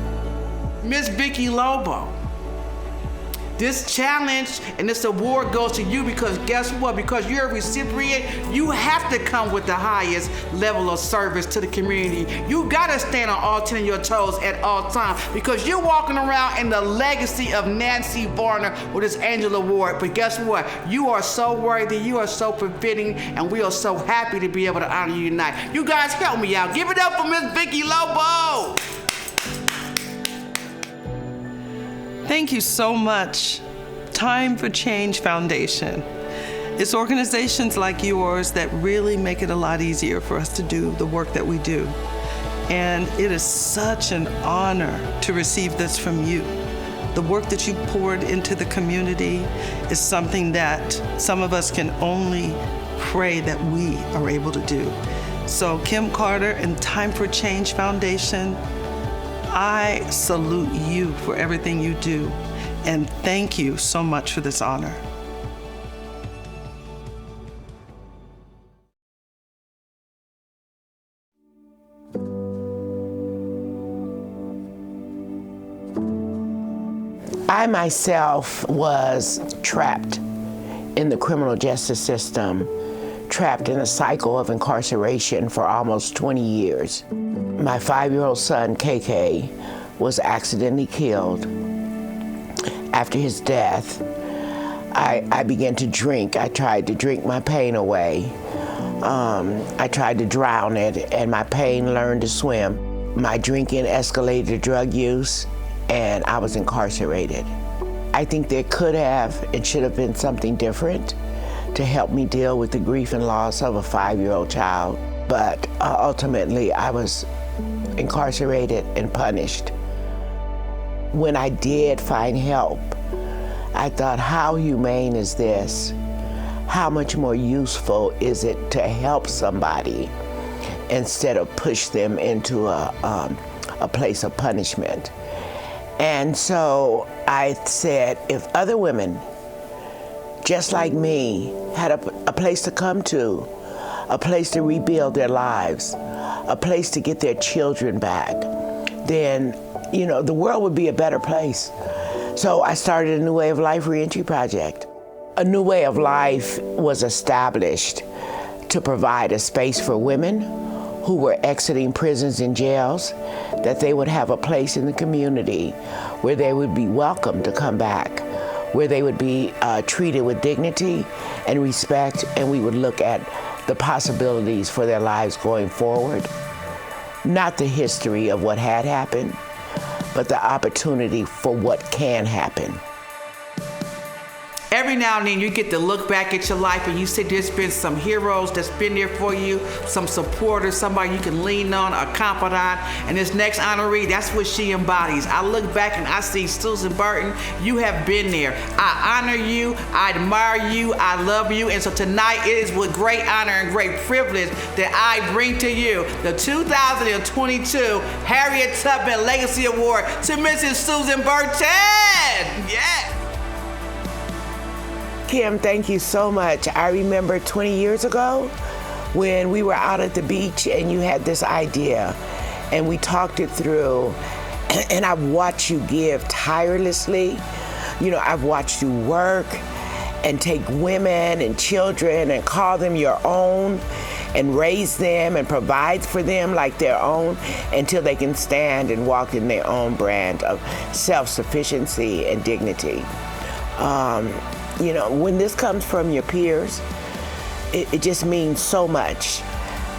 Miss Vicki Lobo, This challenge and this award goes to you because guess what? Because you're a recipient, you have to come with the highest level of service to the community. You gotta stand on all 10 of your toes at all times because you're walking around in the legacy of Nancy Varner with this Angel Award. But guess what? You are so worthy, you are so befitting, and we are so happy to be able to honor you tonight. You guys help me out. Give it up for Miss Vicky Lobo. Thank you so much, Time for Change Foundation. It's organizations like yours that really make it a lot easier for us to do the work that we do. And it is such an honor to receive this from you. The work that you poured into the community is something that some of us can only pray that we are able to do. So Kim Carter and Time for Change Foundation, I salute you for everything you do, and thank you so much for this honor. I myself was trapped in the criminal justice system, trapped in a cycle of incarceration for almost 20 years. My 5-year-old son, KK, was accidentally killed. After his death, I began to drink. I tried to drink my pain away. I tried to drown it, and my pain learned to swim. My drinking escalated to drug use, and I was incarcerated. I think there could have and should have been something different to help me deal with the grief and loss of a 5-year-old child. But ultimately, I was incarcerated and punished. When I did find help, I thought, how humane is this? How much more useful is it to help somebody instead of push them into a place of punishment? And so I said, if other women, just like me, had a place to come to, a place to rebuild their lives, a place to get their children back, then, the world would be a better place. So I started a New Way of Life Reentry Project. A New Way of Life was established to provide a space for women who were exiting prisons and jails, that they would have a place in the community where they would be welcome to come back, where they would be treated with dignity and respect, and we would look at the possibilities for their lives going forward. Not the history of what had happened, but the opportunity for what can happen. Every now and then you get to look back at your life and you say there's been some heroes that's been there for you, some supporters, somebody you can lean on, a confidant, and this next honoree, that's what she embodies. I look back and I see Susan Burton, you have been there. I honor you, I admire you, I love you, and so tonight it is with great honor and great privilege that I bring to you the 2022 Harriet Tubman Legacy Award to Mrs. Susan Burton. Yeah. Kim, thank you so much. I remember 20 years ago when we were out at the beach and you had this idea and we talked it through, and I've watched you give tirelessly. I've watched you work and take women and children and call them your own and raise them and provide for them like their own until they can stand and walk in their own brand of self-sufficiency and dignity. When this comes from your peers, it just means so much.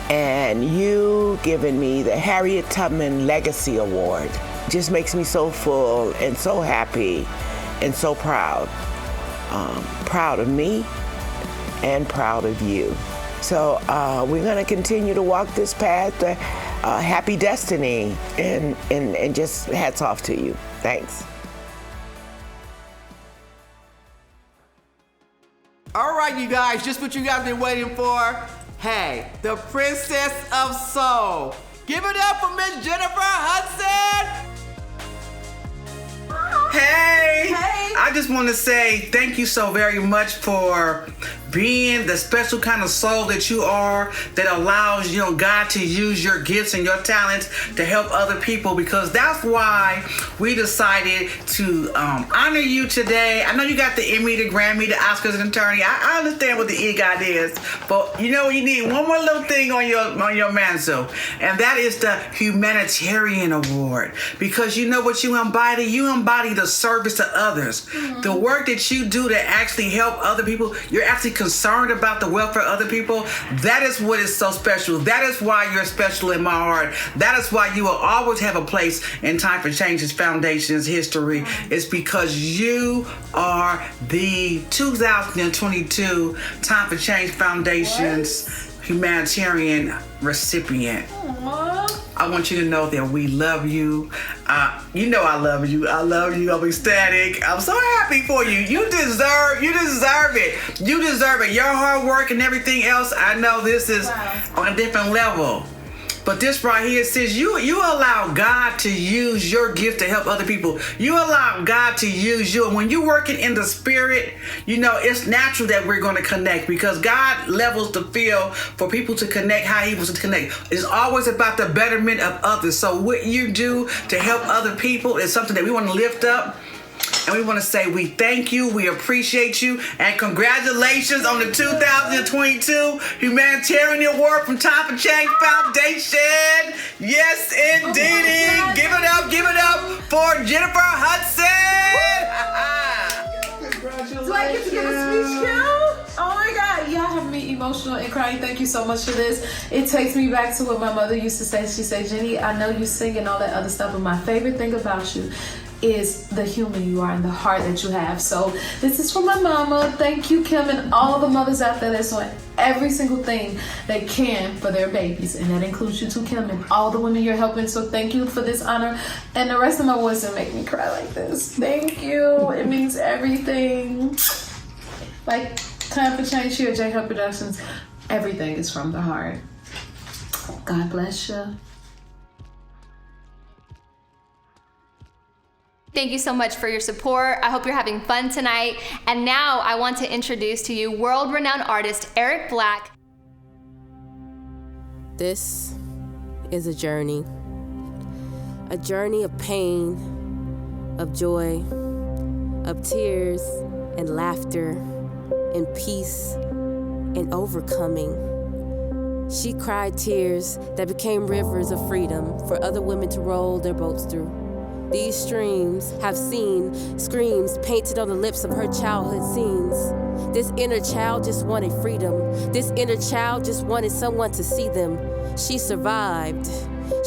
And you giving me the Harriet Tubman Legacy Award just makes me so full and so happy and so proud. Proud of me and proud of you. So we're gonna continue to walk this path to happy destiny, and just hats off to you. Thanks. All right, you guys, just what you guys been waiting for. Hey, the Princess of Soul. Give it up for Miss Jennifer Hudson. Hey. I just want to say thank you so very much for being the special kind of soul that you are, that allows, God to use your gifts and your talents to help other people, because that's why we decided to honor you today. I know you got the Emmy, the Grammy, the Oscars, and attorney. I understand what the EGOT is, but you need one more little thing on your mantle, and that is the Humanitarian Award, because you know what you embody? You embody the service to others. The work that you do to actually help other people, you're actually concerned about the welfare of other people. That is what is so special. That is why you're special in my heart. That is why you will always have a place in Time for Change's Foundation's history. It's because you are the 2022 Time for Change Foundation's humanitarian recipient. I want you to know that we love you. You know I love you. I love you. I'm ecstatic. I'm so happy for you. You deserve it. You deserve it. Your hard work and everything else, I know this is on a different level. But this right here says you allow God to use your gift to help other people. You allow God to use you. And when you're working in the spirit, it's natural that we're going to connect, because God levels the field for people to connect how he wants to connect. It's always about the betterment of others. So what you do to help other people is something that we want to lift up. And we want to say we thank you, we appreciate you, and congratulations on the 2022 Humanitarian Award from Time for Change Foundation. Yes, indeed. Give it up for Jennifer Hudson. Congratulations. Do I get to give a speech now? Oh my God, y'all have me emotional and crying. Thank you so much for this. It takes me back to what my mother used to say. She said, Jenny, I know you sing and all that other stuff, but my favorite thing about you is the human you are and the heart that you have. So this is for my mama. Thank you, Kim, and all the mothers out there that's doing every single thing they can for their babies, and that includes you too, Kim, and all the women you're helping. So thank you for this honor, and the rest of my voice will make me cry like this. Thank you. It means everything. Like Time for Change here at J Hub Productions, everything is from the heart. God bless you. Thank you so much for your support. I hope you're having fun tonight. And now I want to introduce to you world-renowned artist Eric Black. This is a journey of pain, of joy, of tears and laughter and peace and overcoming. She cried tears that became rivers of freedom for other women to roll their boats through. These streams have seen screams painted on the lips of her childhood scenes. This inner child just wanted freedom. This inner child just wanted someone to see them. She survived.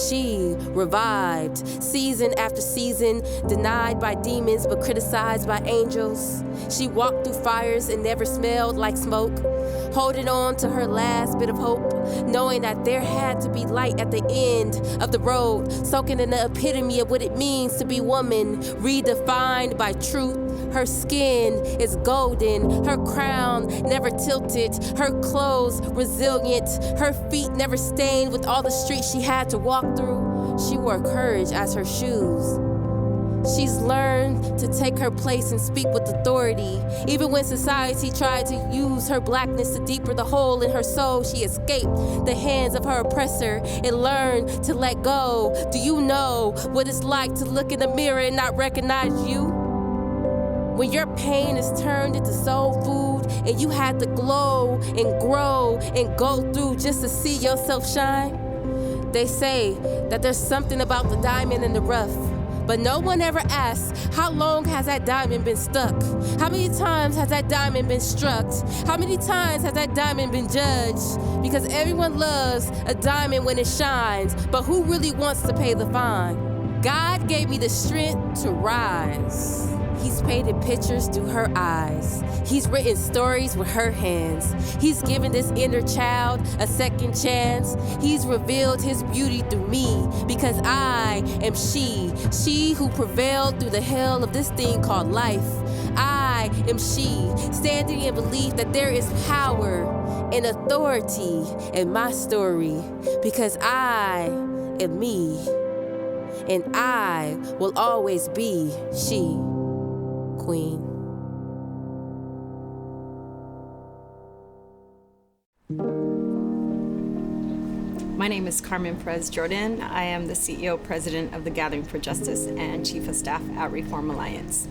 She revived. Season after season, denied by demons but criticized by angels. She walked through fires and never smelled like smoke, holding on to her last bit of hope, knowing that there had to be light at the end of the road, soaking in the epitome of what it means to be woman, redefined by truth. Her skin is golden, her crown never tilted, her clothes resilient, her feet never stained with all the streets she had to walk through. She wore courage as her shoes. She's learned to take her place and speak with authority. Even when society tried to use her blackness to deepen the hole in her soul, she escaped the hands of her oppressor and learned to let go. Do you know what it's like to look in the mirror and not recognize you? When your pain is turned into soul food and you had to glow and grow and go through just to see yourself shine. They say that there's something about the diamond in the rough, but no one ever asks, how long has that diamond been stuck? How many times has that diamond been struck? How many times has that diamond been judged? Because everyone loves a diamond when it shines, but who really wants to pay the fine? God gave me the strength to rise. He's painted pictures through her eyes. He's written stories with her hands. He's given this inner child a second chance. He's revealed his beauty through me because I am she who prevailed through the hell of this thing called life. I am she, standing in belief that there is power and authority in my story because I am me and I will always be she. Queen. My name is Carmen Perez Jordan. I am the CEO President of the Gathering for Justice and Chief of Staff at Reform Alliance.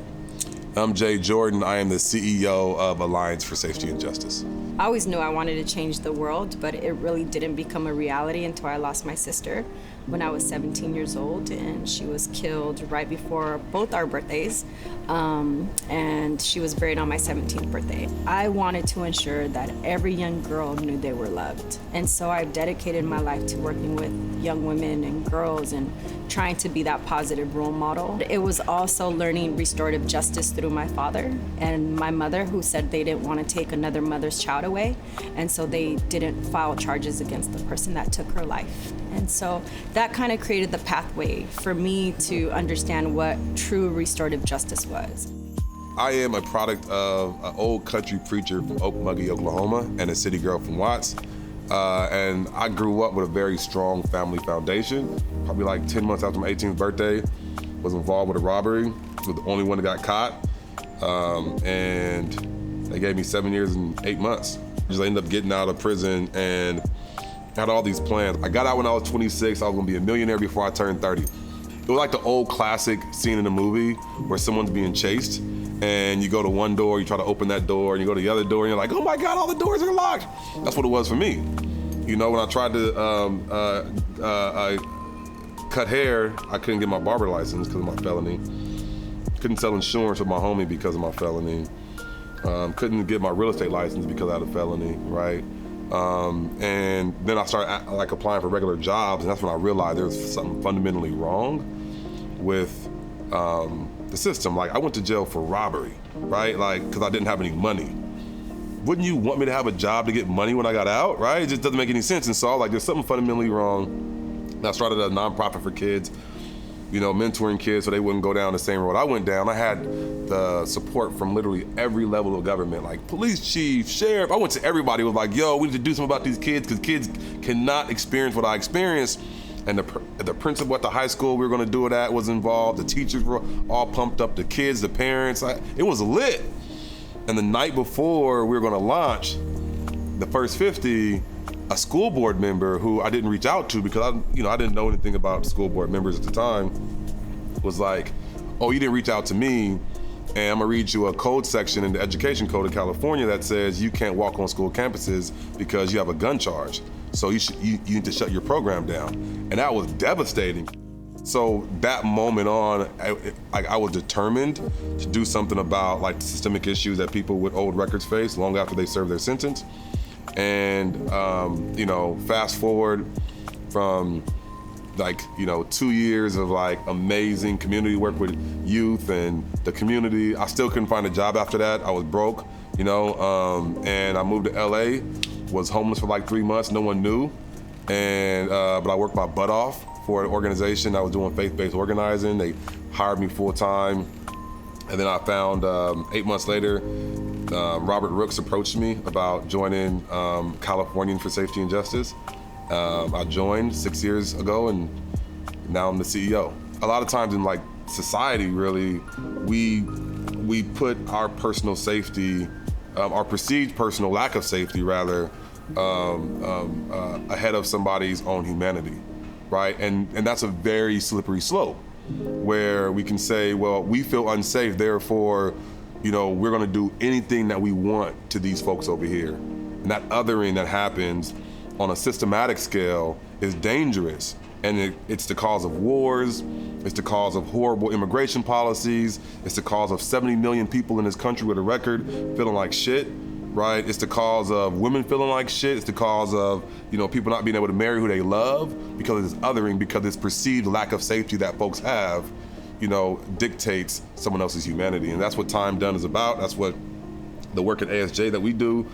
I'm Jay Jordan. I am the CEO of Alliance for Safety and Justice. I always knew I wanted to change the world, but it really didn't become a reality until I lost my sister when I was 17 years old, and she was killed right before both our birthdays, and she was buried on my 17th birthday. I wanted to ensure that every young girl knew they were loved, and so I've dedicated my life to working with young women and girls and trying to be that positive role model. It was also learning restorative justice through my father and my mother, who said they didn't want to take another mother's child away, and so they didn't file charges against the person that took her life. And so that kind of created the pathway for me to understand what true restorative justice was. I am a product of an old country preacher from Okmulgee, Oklahoma, and a city girl from Watts. And I grew up with a very strong family foundation. Probably like 10 months after my 18th birthday, was involved with a robbery, was the only one that got caught. And they gave me 7 years and 8 months. Just ended up getting out of prison and had all these plans. I got out when I was 26. I was gonna be a millionaire before I turned 30. It was like the old classic scene in a movie where someone's being chased and you go to one door, you try to open that door, and you go to the other door, and you're like, oh my God, all the doors are locked. That's what it was for me. You know, when I tried to cut hair, I couldn't get my barber license because of my felony. Couldn't sell insurance with my homie because of my felony. Couldn't get my real estate license because I had a felony, right? And then I started like applying for regular jobs, and that's when I realized there was something fundamentally wrong with the system. Like, I went to jail for robbery, right? Like, because I didn't have any money. Wouldn't you want me to have a job to get money when I got out, right? It just doesn't make any sense. And so I was like, there's something fundamentally wrong. And I started a nonprofit for kids, you know, mentoring kids so they wouldn't go down the same road I went down. I had the support from literally every level of government, like police chief, sheriff. I went to everybody, was like, yo, we need to do something about these kids because kids cannot experience what I experienced. And the principal at the high school we were gonna do it at was involved. The teachers were all pumped up, the kids, the parents. It was lit. And the night before we were gonna launch the first 50, a school board member who I didn't reach out to because I didn't know anything about school board members at the time, was like, oh, you didn't reach out to me, and I'm gonna read you a code section in the education code of California that says you can't walk on school campuses because you have a gun charge. So you need to shut your program down. And that was devastating. So that moment on, I was determined to do something about like the systemic issues that people with old records face long after they serve their sentence. And fast forward from 2 years of like amazing community work with youth and the community. I still couldn't find a job after that. I was broke, and I moved to LA, was homeless for like 3 months, no one knew. But I worked my butt off for an organization that was doing faith-based organizing. They hired me full-time. And then I found 8 months later, Robert Rooks approached me about joining Californian for Safety and Justice. I joined 6 years ago, and now I'm the CEO. A lot of times in like society, really, we put our personal safety, our perceived personal lack of safety, rather, ahead of somebody's own humanity, right? And that's a very slippery slope, where we can say, well, we feel unsafe, therefore, we're gonna do anything that we want to these folks over here. And that othering that happens on a systematic scale is dangerous. And it's the cause of wars, it's the cause of horrible immigration policies, it's the cause of 70 million people in this country with a record feeling like shit, right? It's the cause of women feeling like shit, it's the cause of, people not being able to marry who they love because of this othering, because this perceived lack of safety that folks have, dictates someone else's humanity. And that's what Time Done is about. That's what the work at ASJ that we do,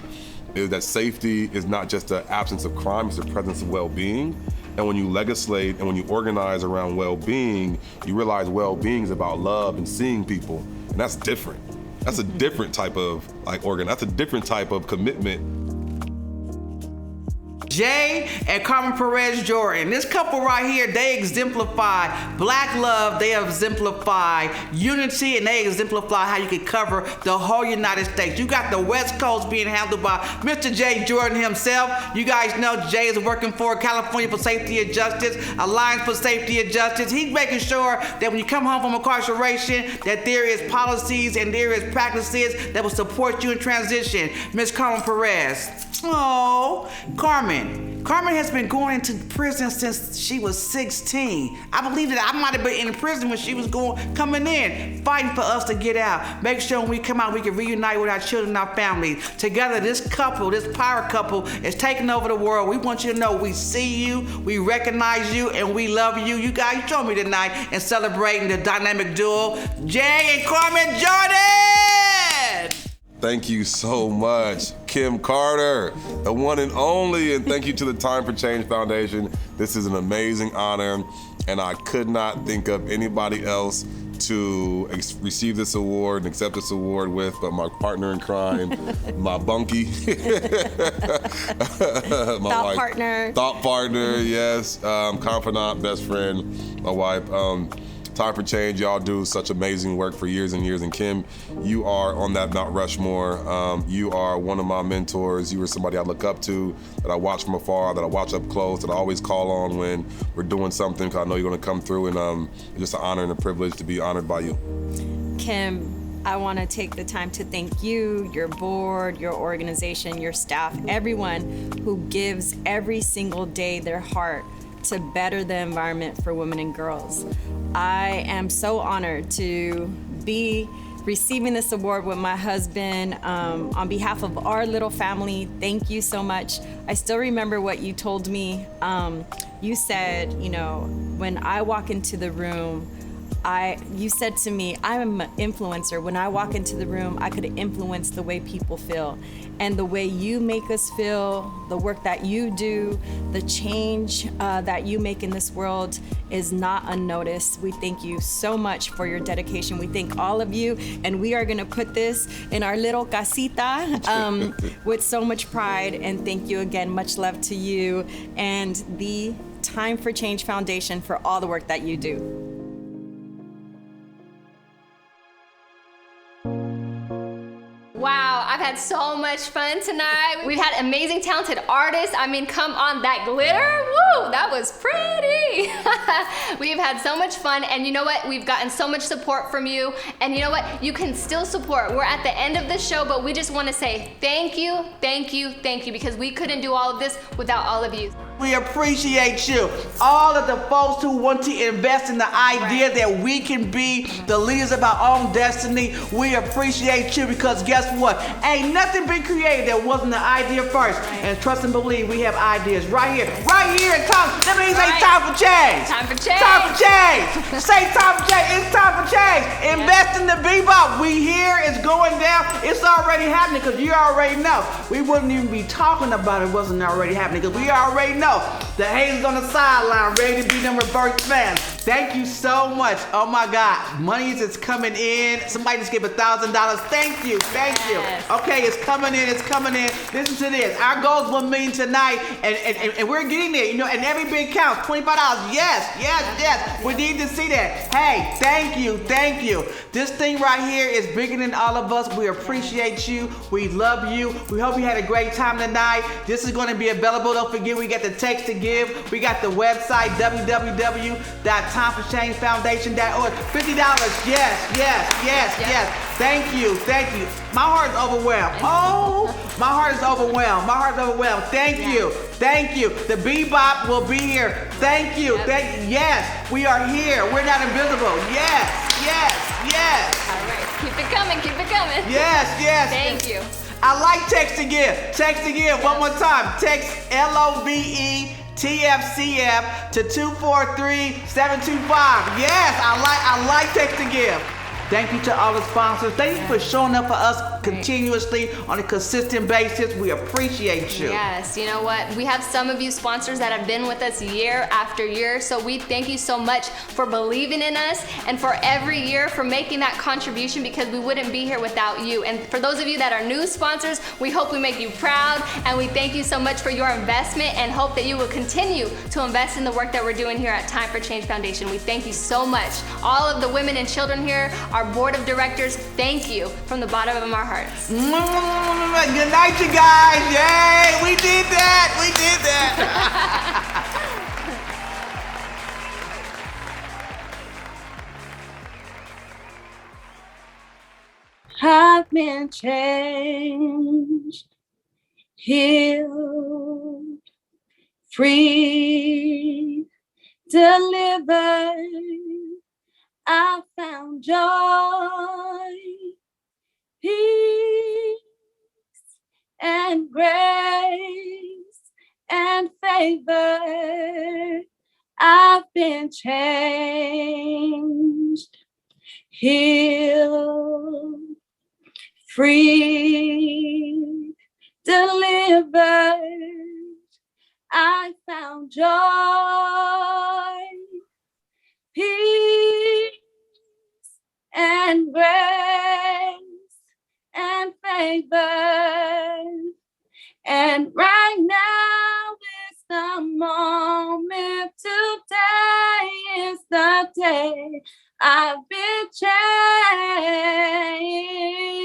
is that safety is not just the absence of crime, it's the presence of well-being. And when you legislate and when you organize around well-being, you realize well-being is about love and seeing people. And that's different. That's a different type of that's a different type of commitment. Jay and Carmen Perez Jordan. This couple right here, they exemplify black love, they exemplify unity, and they exemplify how you can cover the whole United States. You got the West Coast being handled by Mr. Jay Jordan himself. You guys know Jay is working for California for Safety and Justice, Alliance for Safety and Justice. He's making sure that when you come home from incarceration, that there is policies and there is practices that will support you in transition. Miss Carmen Perez. Oh, Carmen has been going into prison since she was 16. I believe that I might have been in prison when she was coming in, fighting for us to get out. Make sure when we come out, we can reunite with our children and our families. Together, this couple, this power couple, is taking over the world. We want you to know we see you, we recognize you, and we love you. You guys join me tonight in celebrating the dynamic duo, Jay and Carmen Jordan! Thank you so much, Kim Carter, the one and only, and thank you to the Time for Change Foundation. This is an amazing honor, and I could not think of anybody else to receive this award and accept this award with but my partner in crime, my bunkie. Thought partner, yes, confidant, best friend, my wife. Time for Change, y'all do such amazing work for years and years. And Kim, you are on that Mount Rushmore. You are one of my mentors. You were somebody I look up to, that I watch from afar, that I watch up close, that I always call on when we're doing something, because I know you're gonna come through, and it's just an honor and a privilege to be honored by you. Kim, I want to take the time to thank you, your board, your organization, your staff, everyone who gives every single day their heart to better the environment for women and girls. I am so honored to be receiving this award with my husband. On behalf of our little family, thank you so much. I still remember what you told me. You said, when I walk into the room, you said to me, I'm an influencer. When I walk into the room, I could influence the way people feel. And the way you make us feel, the work that you do, the change that you make in this world is not unnoticed. We thank you so much for your dedication. We thank all of you, and we are gonna put this in our little casita with so much pride. And thank you again, much love to you and the Time for Change Foundation for all the work that you do. Wow, I've had so much fun tonight. We've had amazing, talented artists. I mean, come on, that glitter, woo, that was pretty. We've had so much fun, and you know what? We've gotten so much support from you, and you know what? You can still support. We're at the end of the show, but we just want to say thank you, thank you, thank you, because we couldn't do all of this without all of you. We appreciate you. All of the folks who want to invest in the idea that we can be the leaders of our own destiny, we appreciate you, because guess what? Ain't nothing been created that wasn't the idea first. And trust and believe, we have ideas right here. That means it's time for change. Time for change. Time for change. Say time for change. It's time for change. Invest in the bebop. We here. It's going down. It's already happening, because you already know. We wouldn't even be talking about it wasn't already happening, because we already know. The haters on the sideline, ready to be them reverse fans. Thank you so much. Oh my God, money is coming in. Somebody just gave $1,000. Thank you, thank you. Okay, it's coming in, it's coming in. Listen to this. Our goal is 1 million tonight, and we're getting there. And every bit counts. $25. Yes. We need to see that. Hey, thank you, thank you. This thing right here is bigger than all of us. We appreciate you. We love you. We hope you had a great time tonight. This is going to be available. Don't forget, we got the text to give. We got the website, www.timeforchangefoundation.org. $50. Yes. Thank you. My heart is overwhelmed. Oh, my heart is overwhelmed. Thank you. The bebop will be here. Thank you. Yes, we are here. We're not invisible. Yes. All right, keep it coming. Yes. Thank you. I like text to give. One more time. Text LOVE TFCF to 243-725. Yes, I like text to give. Thank you to all the sponsors. Thank you for showing up for us continuously on a consistent basis. We appreciate you. Yes, you know what? We have some of you sponsors that have been with us year after year, so we thank you so much for believing in us and for every year for making that contribution, because we wouldn't be here without you. And for those of you that are new sponsors, we hope we make you proud, and we thank you so much for your investment and hope that you will continue to invest in the work that we're doing here at Time for Change Foundation. We thank you so much. All of the women and children here, our board of directors, thank you from the bottom of our hearts. Good night, you guys. Yay, we did that. We did that. I've been changed, healed, free, delivered. I found joy, peace, and grace and favor. I've been changed, healed, free, delivered. I found joy, peace, and grace and favor. And right now is the moment. Today is the day. I've been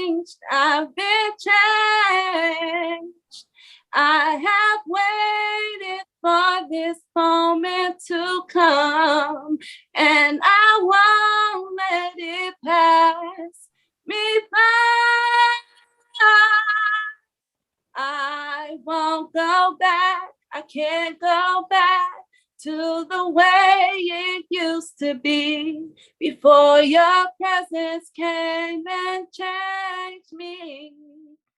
changed. I've been changed. I have waited for this moment to come, and I won't let it pass me by. I won't go back. I can't go back to the way it used to be before your presence came and changed me.